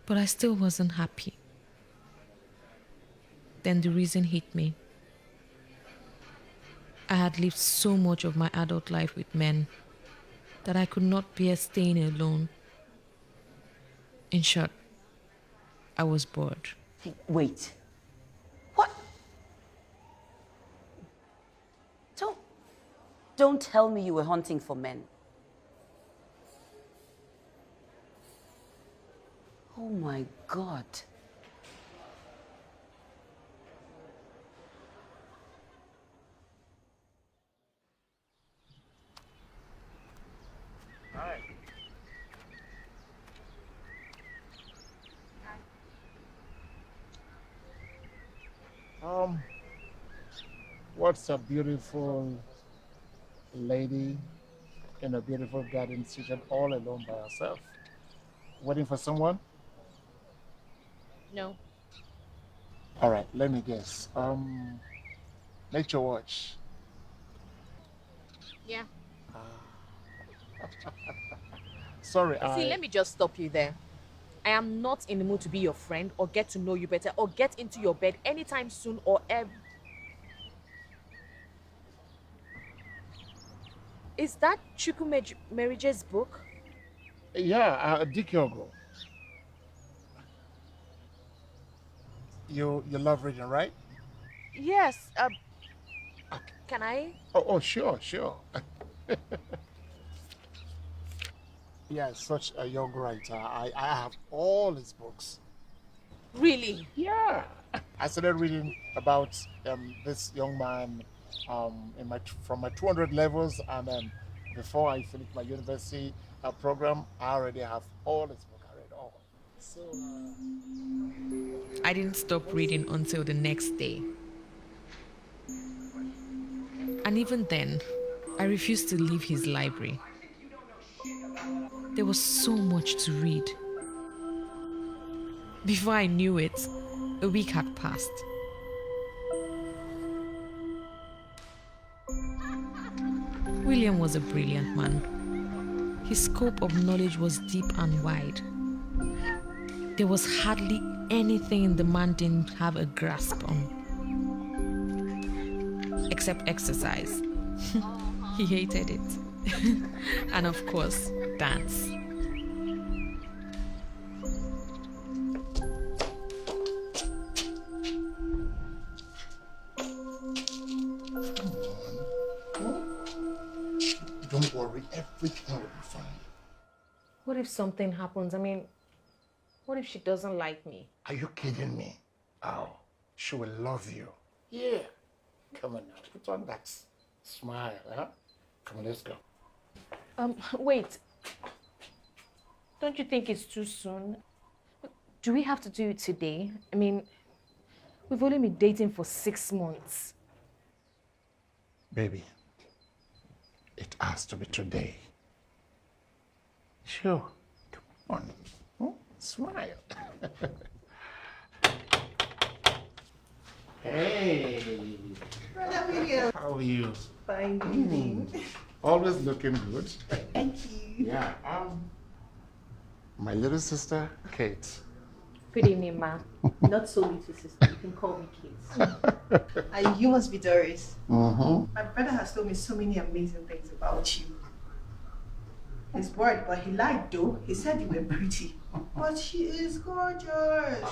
But I still wasn't happy. Then the reason hit me. I had lived so much of my adult life with men that I could not bear staying alone. In short, I was bored. Wait. What? Don't tell me you were hunting for men. Oh my God. Hi. What's a beautiful lady in a beautiful garden seated all alone by herself? Waiting for someone? No. All right, let me guess. Nature Watch. Yeah. Sorry, See, let me just stop you there. I am not in the mood to be your friend or get to know you better or get into your bed anytime soon or ever. Is that Chukwumerije's book? Yeah, Dikyogo. You love reading, right? Yes. Can I? Oh, sure. Yeah, such a young writer. I have all his books. Really? Yeah. I started reading about this young man from my 200 levels, and before I finished my university program, I already have all his books. I read all. So. I didn't stop reading until the next day. And even then, I refused to leave his library. There was so much to read. Before I knew it, a week had passed. William was a brilliant man. His scope of knowledge was deep and wide. There was hardly anything the man didn't have a grasp on. Except exercise. He hated it. And of course, dance. Don't worry, everything will be fine. What if something happens? I mean, what if she doesn't like me? Are you kidding me? Oh, she will love you. Yeah. Come on now, put on that smile, huh? Come on, let's go. Wait. Don't you think it's too soon? Do we have to do it today? I mean, we've only been dating for 6 months. Baby, it has to be today. Sure. Come on. Oh, smile. Hey. Brother William. How are you? Fine evening. Always looking good. Thank you. Yeah. My little sister, Kate. Good evening, ma. Not so little sister. You can call me Kate. And you must be Doris. Mm-hmm. My brother has told me so many amazing things about you. He's worried, but he lied though. He said you were pretty. But she is gorgeous.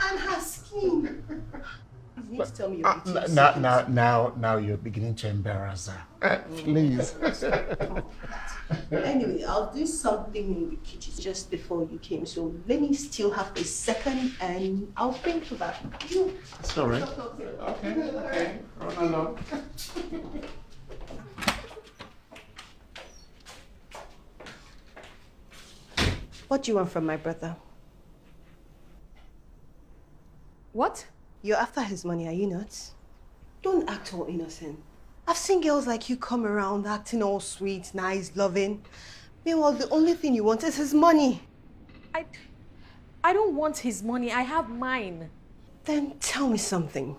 And her skin. You need to tell me your beauty. Now you're beginning to embarrass her. Please. Anyway, I'll do something in the kitchen just before you came. So let me still have a second and I'll bring her back. That's all right. Okay. Run along. What do you want from my brother? What? You're after his money, are you not? Don't act all innocent. I've seen girls like you come around acting all sweet, nice, loving. Meanwhile, the only thing you want is his money. I don't want his money. I have mine. Then tell me something.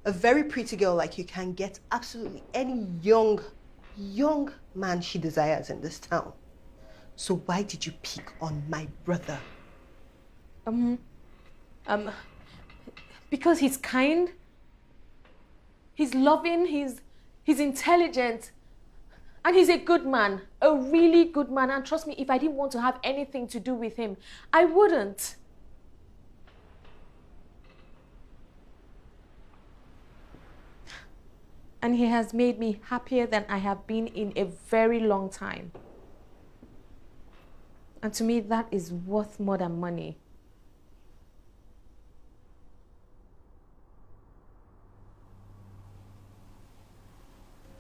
A very pretty girl like you can get absolutely any young man she desires in this town. So why did you pick on my brother? Because he's kind, he's loving, he's intelligent, and he's a good man, a really good man. And trust me, if I didn't want to have anything to do with him, I wouldn't. And he has made me happier than I have been in a very long time. And to me, that is worth more than money.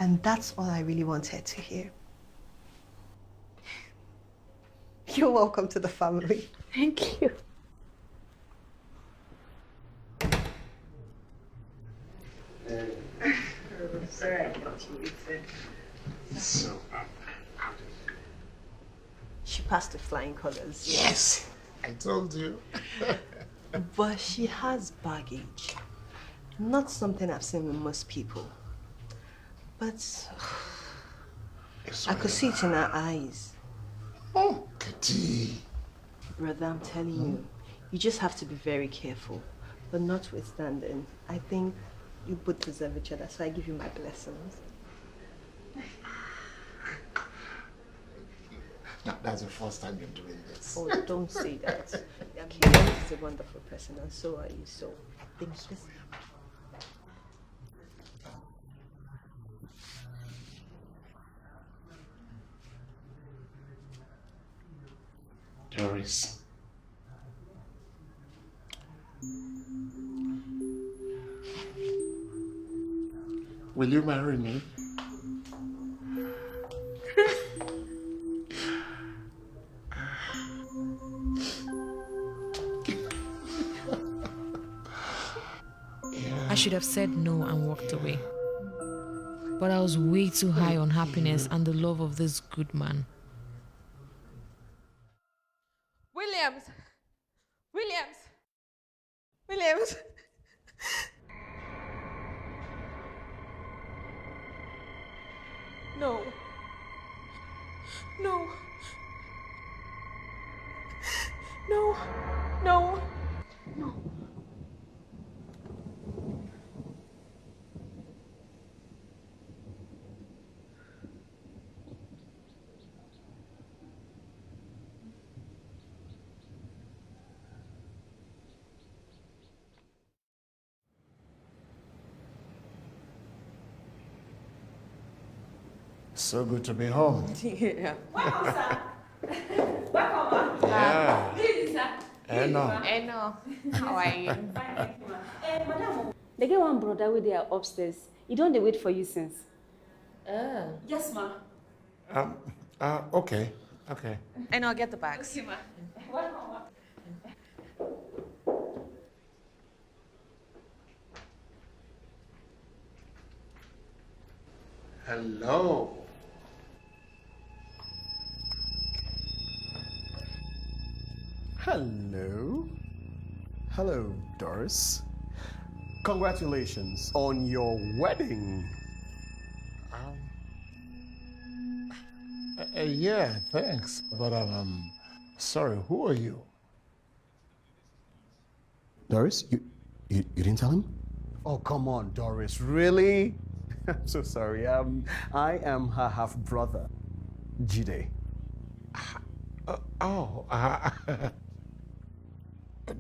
And that's all I really wanted to hear. You're welcome to the family. Thank you. Sorry, I got you. So, she passed the flying colors. Yes, I told you. But she has baggage. Not something I've seen with most people. But I could see it in her eyes. Oh, Kitty. Brother, I'm telling you, you just have to be very careful. But notwithstanding, I think you both deserve each other, so I give you my blessings. No, that's the first time you're doing this. Oh, don't say that. Doris is a wonderful person, and so are you, so I think this... Doris. Will you marry me? I should have said no and walked away. But I was way too high on happiness and the love of this good man. Williams! Williams! Williams! No. No. No. No. No. So good to be home. Yeah. Welcome, sir. Welcome, ma. Yeah. Good evening, sir. Eno. How are you? Fine, thank you, ma. Madam, they get one brother with their upstairs. He don't they wait for you since? Yes, ma. Okay. Okay. And I'll get the bags. Okay, ma. Welcome, ma. Hello. Hello. Hello, Doris. Congratulations on your wedding. Yeah, thanks. But sorry, who are you? Doris, you didn't tell him? Oh, come on, Doris, really? I'm so sorry. I am her half-brother, Jide.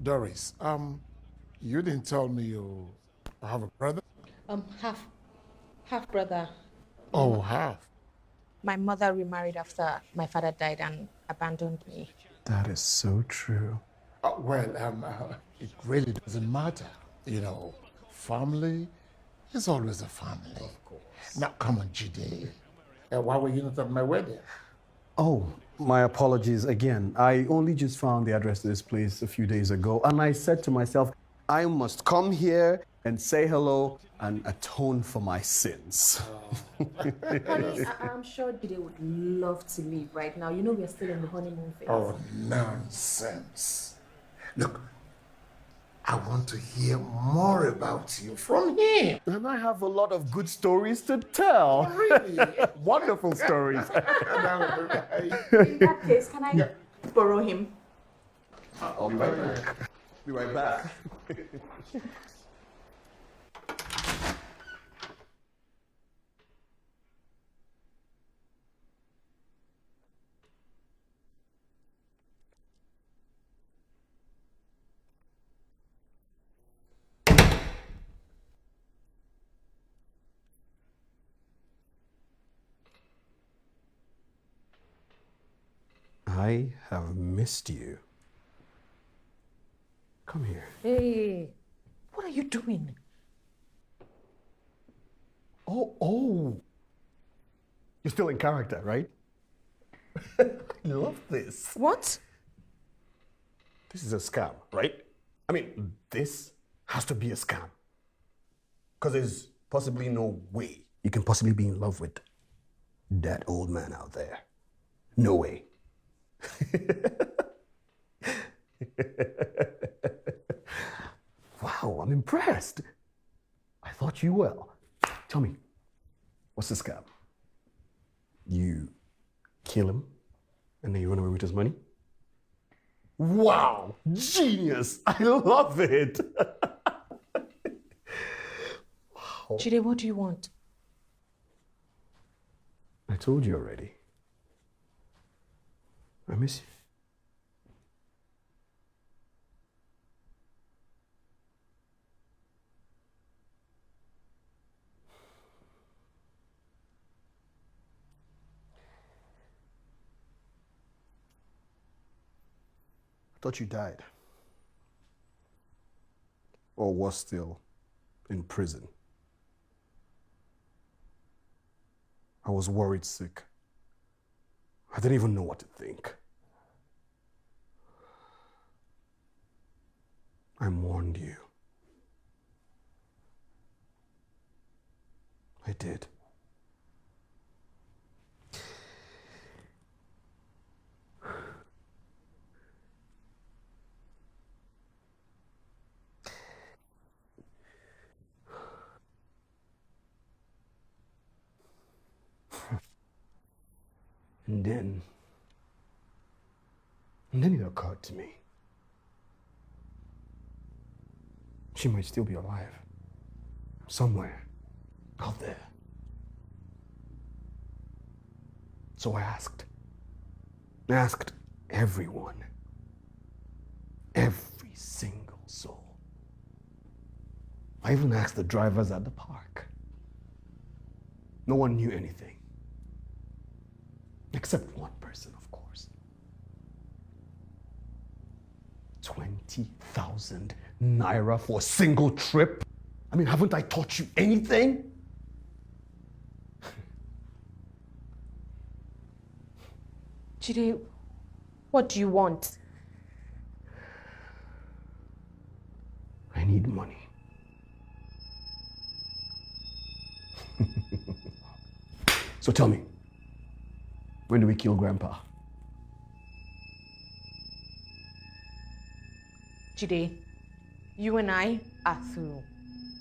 Doris, you didn't tell me you have a brother? Half brother. Oh, half. My mother remarried after my father died and abandoned me. That is so true. It really doesn't matter. You know, family is always a family. Of course. Now, come on, Jide. Why were you not at my wedding? Oh, my apologies again. I only just found the address to this place a few days ago, and I said to myself, I must come here and say hello and atone for my sins. Honey, I'm sure Jide would love to leave right now. You know we're still in the honeymoon phase. Oh, nonsense. Look, I want to hear more about you from him. And I have a lot of good stories to tell. Really? Wonderful stories. In that case, can I borrow him? I'll be right back. Be right back. I have missed you. Come here. Hey, what are you doing? Oh. You're still in character, right? I love this. What? This is a scam, right? I mean, this has to be a scam. Because there's possibly no way you can possibly be in love with that old man out there. No way. Wow, I'm impressed. I thought you were. Tell me, what's the scam? You kill him and then you run away with his money? Wow, genius! I love it. Wow. Jide, what do you want? I told you already. I miss you. I thought you died. Or was still in prison. I was worried sick. I didn't even know what to think. I warned you. I did. And then it occurred to me. She might still be alive. Somewhere out there. So I asked everyone. Every single soul. I even asked the drivers at the park. No one knew anything. Except one person, of course. 20,000 naira for a single trip? I mean, haven't I taught you anything? Jide, what do you want? I need money. So tell me, when do we kill Grandpa? Jide, you and I are through.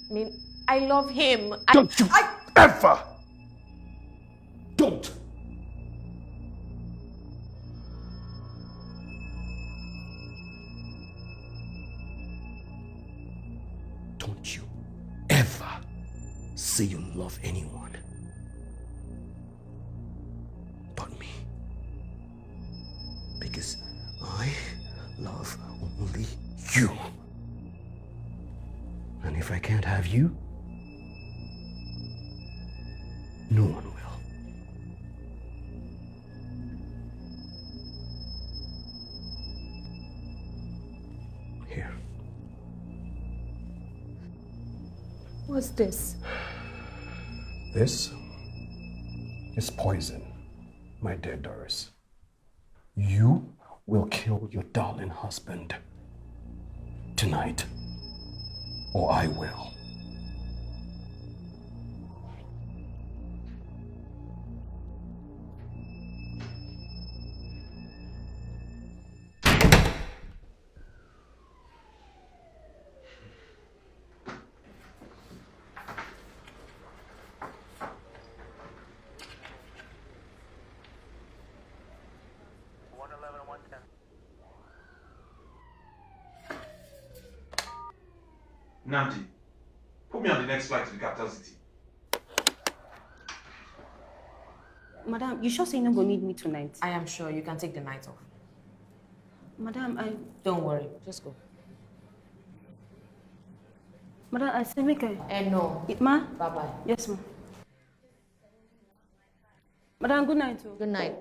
I mean, I love him. Don't you ever! Don't! Don't you ever say you love anyone but me. Because I love only you. And if I can't have you, no one will. Here. What's this? This is poison, my dear Doris. You will kill your darling husband tonight, or I will. Nandi, put me on the next flight to the capital city. Madam, you sure say you're not going to need me tonight? I am sure you can take the night off. Madam, Don't worry, just go. Madam, I say make a... No. Ma? Bye-bye. Yes, ma. Madam, good night. Good night.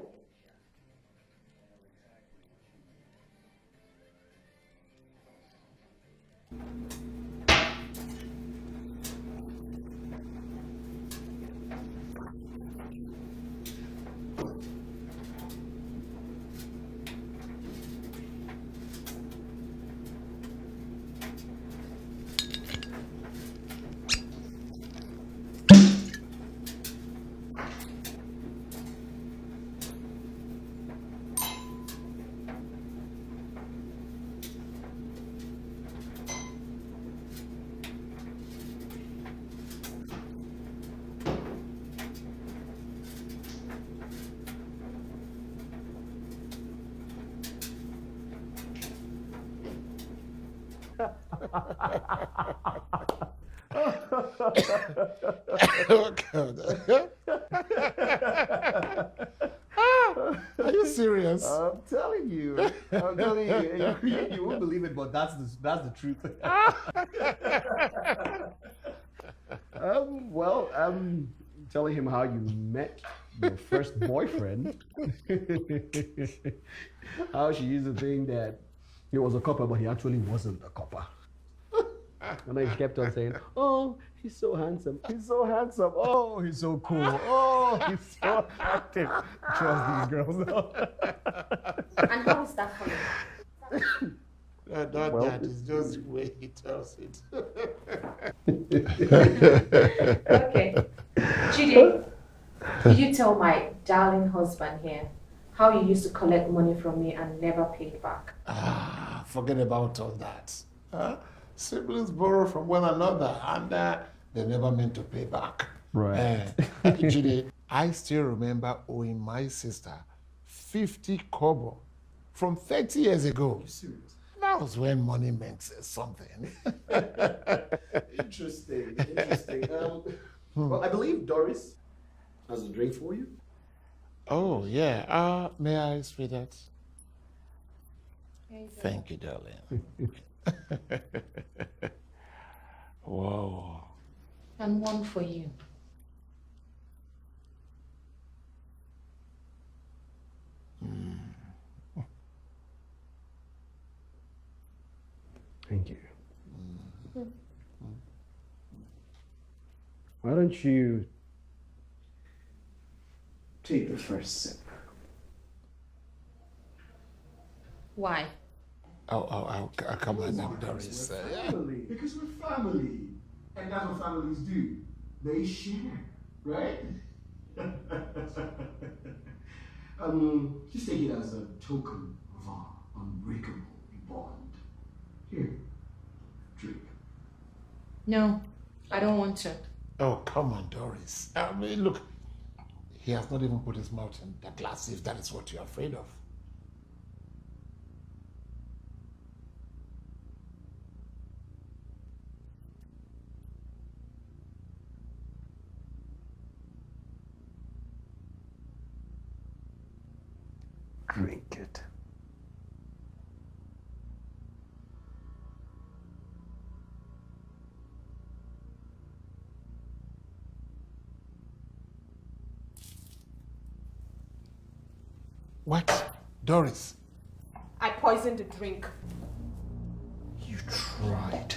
Oh, God. Are you serious? I'm telling you. I'm telling you. You won't believe it, but that's the truth. Well, I'm telling him how you met your first boyfriend. How she used to think that he was a copper, but he actually wasn't a copper. And then he kept on saying, "Oh, he's so handsome. He's so handsome. Oh, he's so cool. Oh, he's so attractive." Trust these girls. And how is that for you? Not Well, that, it's just the way he tells it. Okay. Judy, did you tell my darling husband here how you used to collect money from me and never paid back? Forget about all that. Siblings borrow from one another and they never meant to pay back. Right. Judy, I still remember owing my sister 50 kobo from 30 years ago. That was when money meant something. Interesting. Well, I believe Doris has a drink for you. Oh, yeah. May I, sweetheart? Thank you, darling. Whoa. And one for you. Thank you. Why don't you take the first sip? Why? I'll come on now, Doris. Family. Because we're family. And that's what families do. They share, right? Just take it as a token of our unbreakable bond. Here, drink. No, I don't want to. Oh, come on, Doris. I mean, look, he has not even put his mouth in the glass if that is what you're afraid of. Drink it. What? Doris? I poisoned the drink. You tried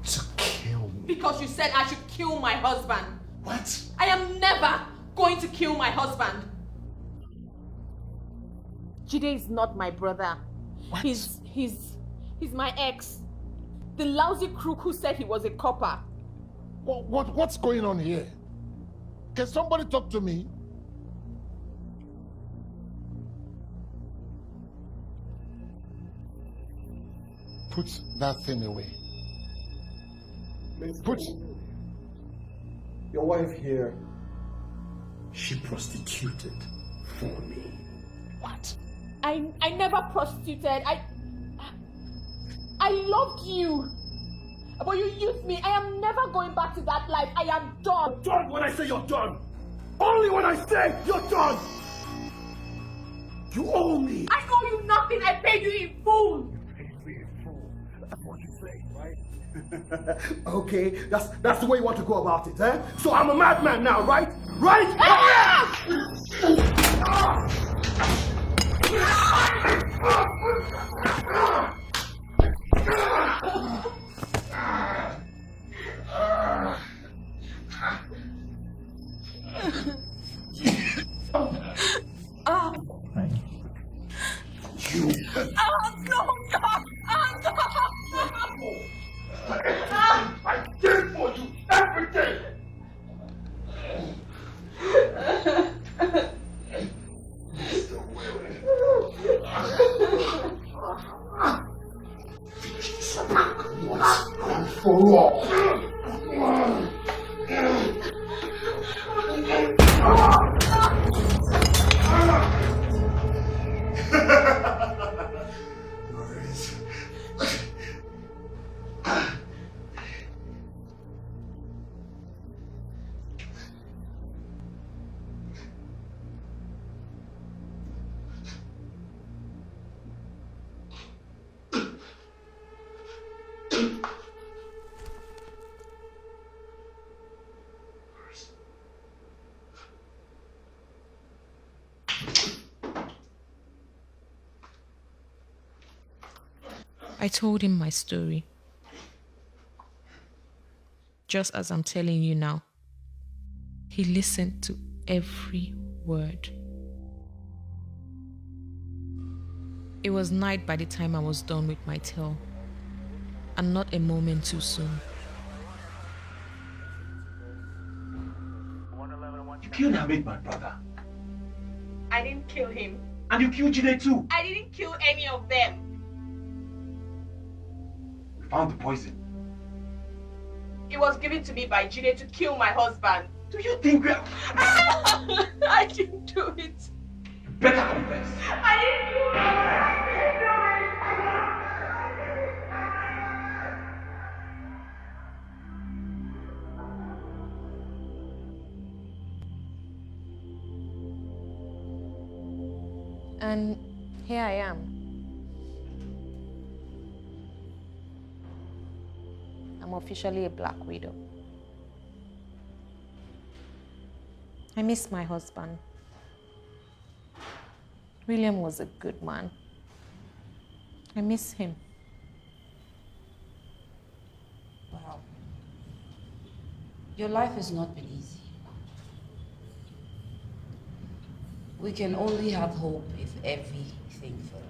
to kill me. Because you said I should kill my husband. What? I am never going to kill my husband. Jide is not my brother. What? He's my ex. The lousy crook who said he was a copper. What's going on here? Can somebody talk to me? Put that thing away. Put... Your wife here, she prostituted for me. What? I never prostituted. I loved you. But you used me. I am never going back to that life. I am done. You're done when I say you're done. Only when I say you're done. You owe me. I owe you nothing. I paid you in full. You paid me in full. That's what you say, right? Okay, that's the way you want to go about it, eh? So I'm a madman now, right? Right? I did for you everything. Once and for all. I told him my story. Just as I'm telling you now. He listened to every word. It was night by the time I was done with my tale, and not a moment too soon. You killed Hamid, my brother. I didn't kill him. And you killed Jide too. I didn't kill any of them. We found the poison. It was given to me by Jide to kill my husband. Do you think we are... I didn't do it. You better confess. I didn't do it. And here I am. I'm officially a Black Widow. I miss my husband. William was a good man. I miss him. Wow. Your life has not been easy. We can only have hope if everything fails.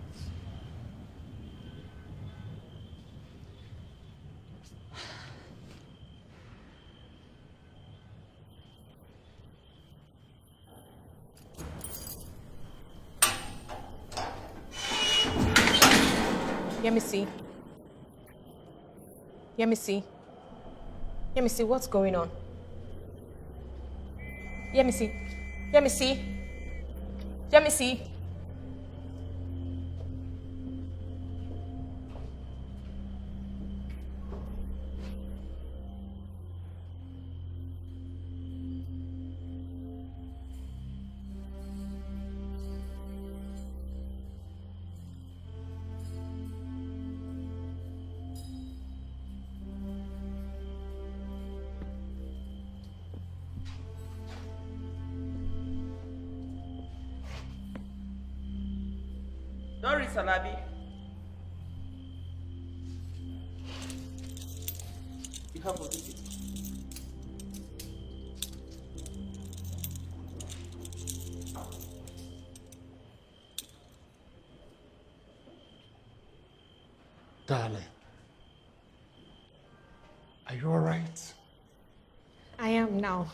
Yemisi. Yemisi. Yemisi, what's going on? Yemisi. Yemisi. Yemisi. Doris Alabi. You have a visit. Darling, are you all right? I am now.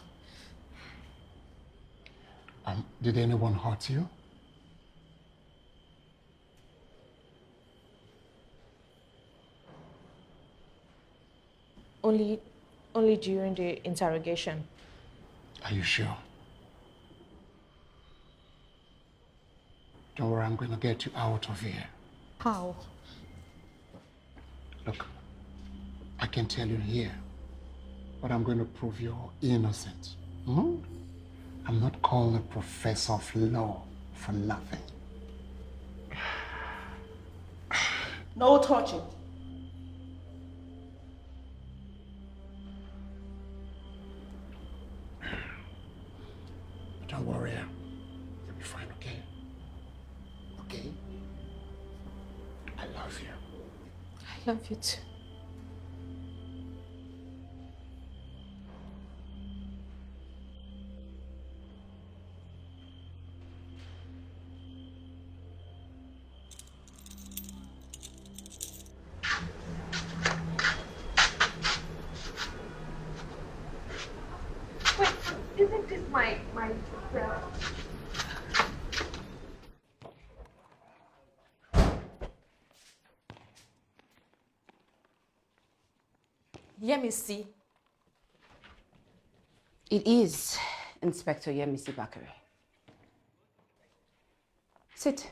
Did anyone hurt you? Only during the interrogation. Are you sure? Don't worry, I'm going to get you out of here. How? Look, I can tell you here, but I'm going to prove you're innocent. Hmm? I'm not called a professor of law for nothing. No touching. Don't worry, you'll be fine, okay? Okay? I love you. I love you too. Wait, isn't this my Yemisi. It is Inspector Yemisi Bakare. Sit.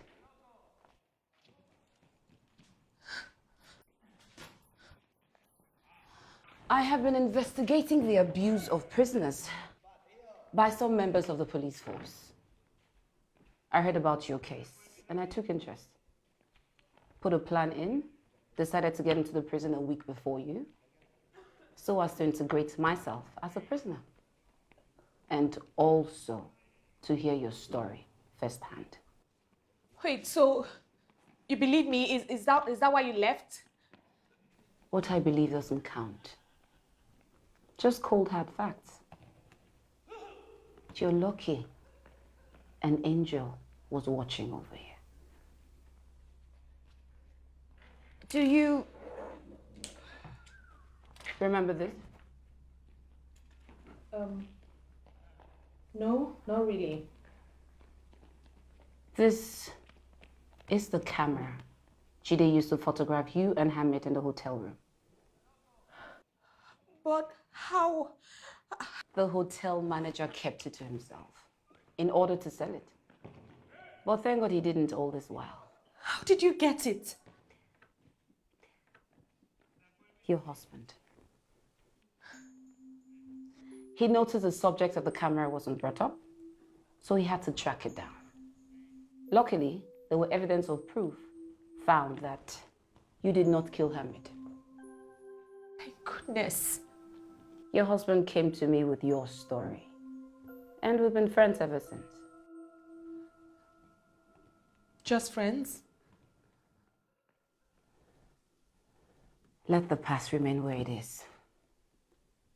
I have been investigating the abuse of prisoners by some members of the police force. I heard about your case and I took interest. Put a plan in, decided to get into the prison a week before you, so as to integrate myself as a prisoner. And also to hear your story firsthand. Wait, so you believe me? Is that why you left? What I believe doesn't count. Just cold hard facts. You're lucky an angel was watching over you. Do you remember this? No, not really. This is the camera Jide used to photograph you and Hamid in the hotel room. But how? The hotel manager kept it to himself in order to sell it. But thank God he didn't all this while. How did you get it? Your husband. He noticed the subject of the camera wasn't brought up, so he had to track it down. Luckily, there were evidence of proof found that you did not kill Hamid. Thank goodness. Your husband came to me with your story, and we've been friends ever since. Just friends? Let the past remain where it is.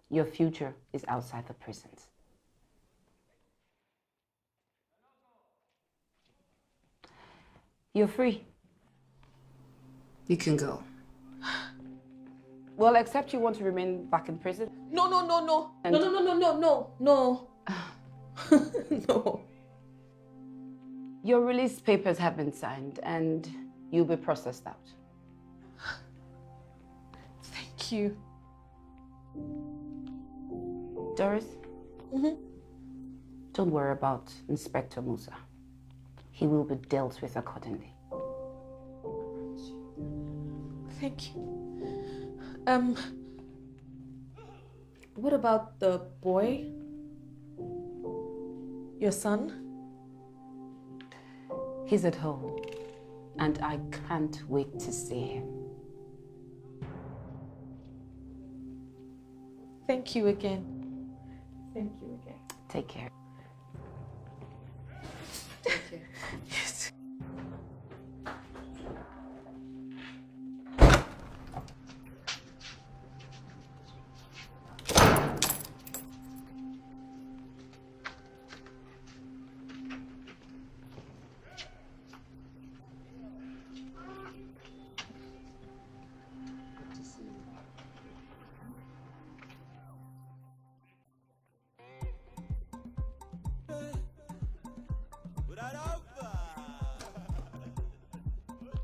Your future is outside the prisons. You're free. You can go. Well, except you want to remain back in prison. No. No. No. Your release papers have been signed and you'll be processed out. Thank you. Doris? Don't worry about Inspector Musa. He will be dealt with accordingly. Thank you. What about the boy? Your son? He's at home, and I can't wait to see him. Thank you again. Thank you again. Take care. Take care. Yes.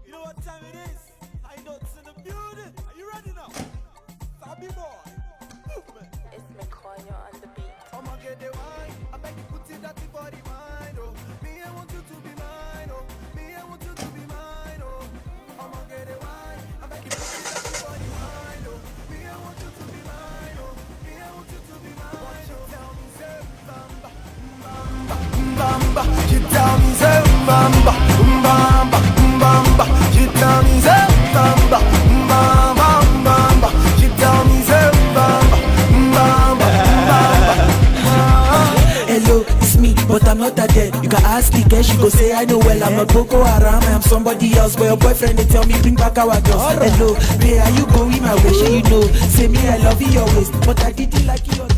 You know what time it is? High notes in the building. Are you ready now? Sabi boy. Movement. It's McCoy on the beat. I'ma get the wine. I beg you put it that for the mind. Oh, me I want you to be mine. Oh, me I want you to be mine. Oh, I'ma get the wine. I beg you put it that for the mind. Oh, me I she go say I know well I'm a Boko Haram, I'm somebody else. But your boyfriend they tell me bring back our girls. Hello, where are you going my way? Sure you know, say me I love you your waist, but I didn't like your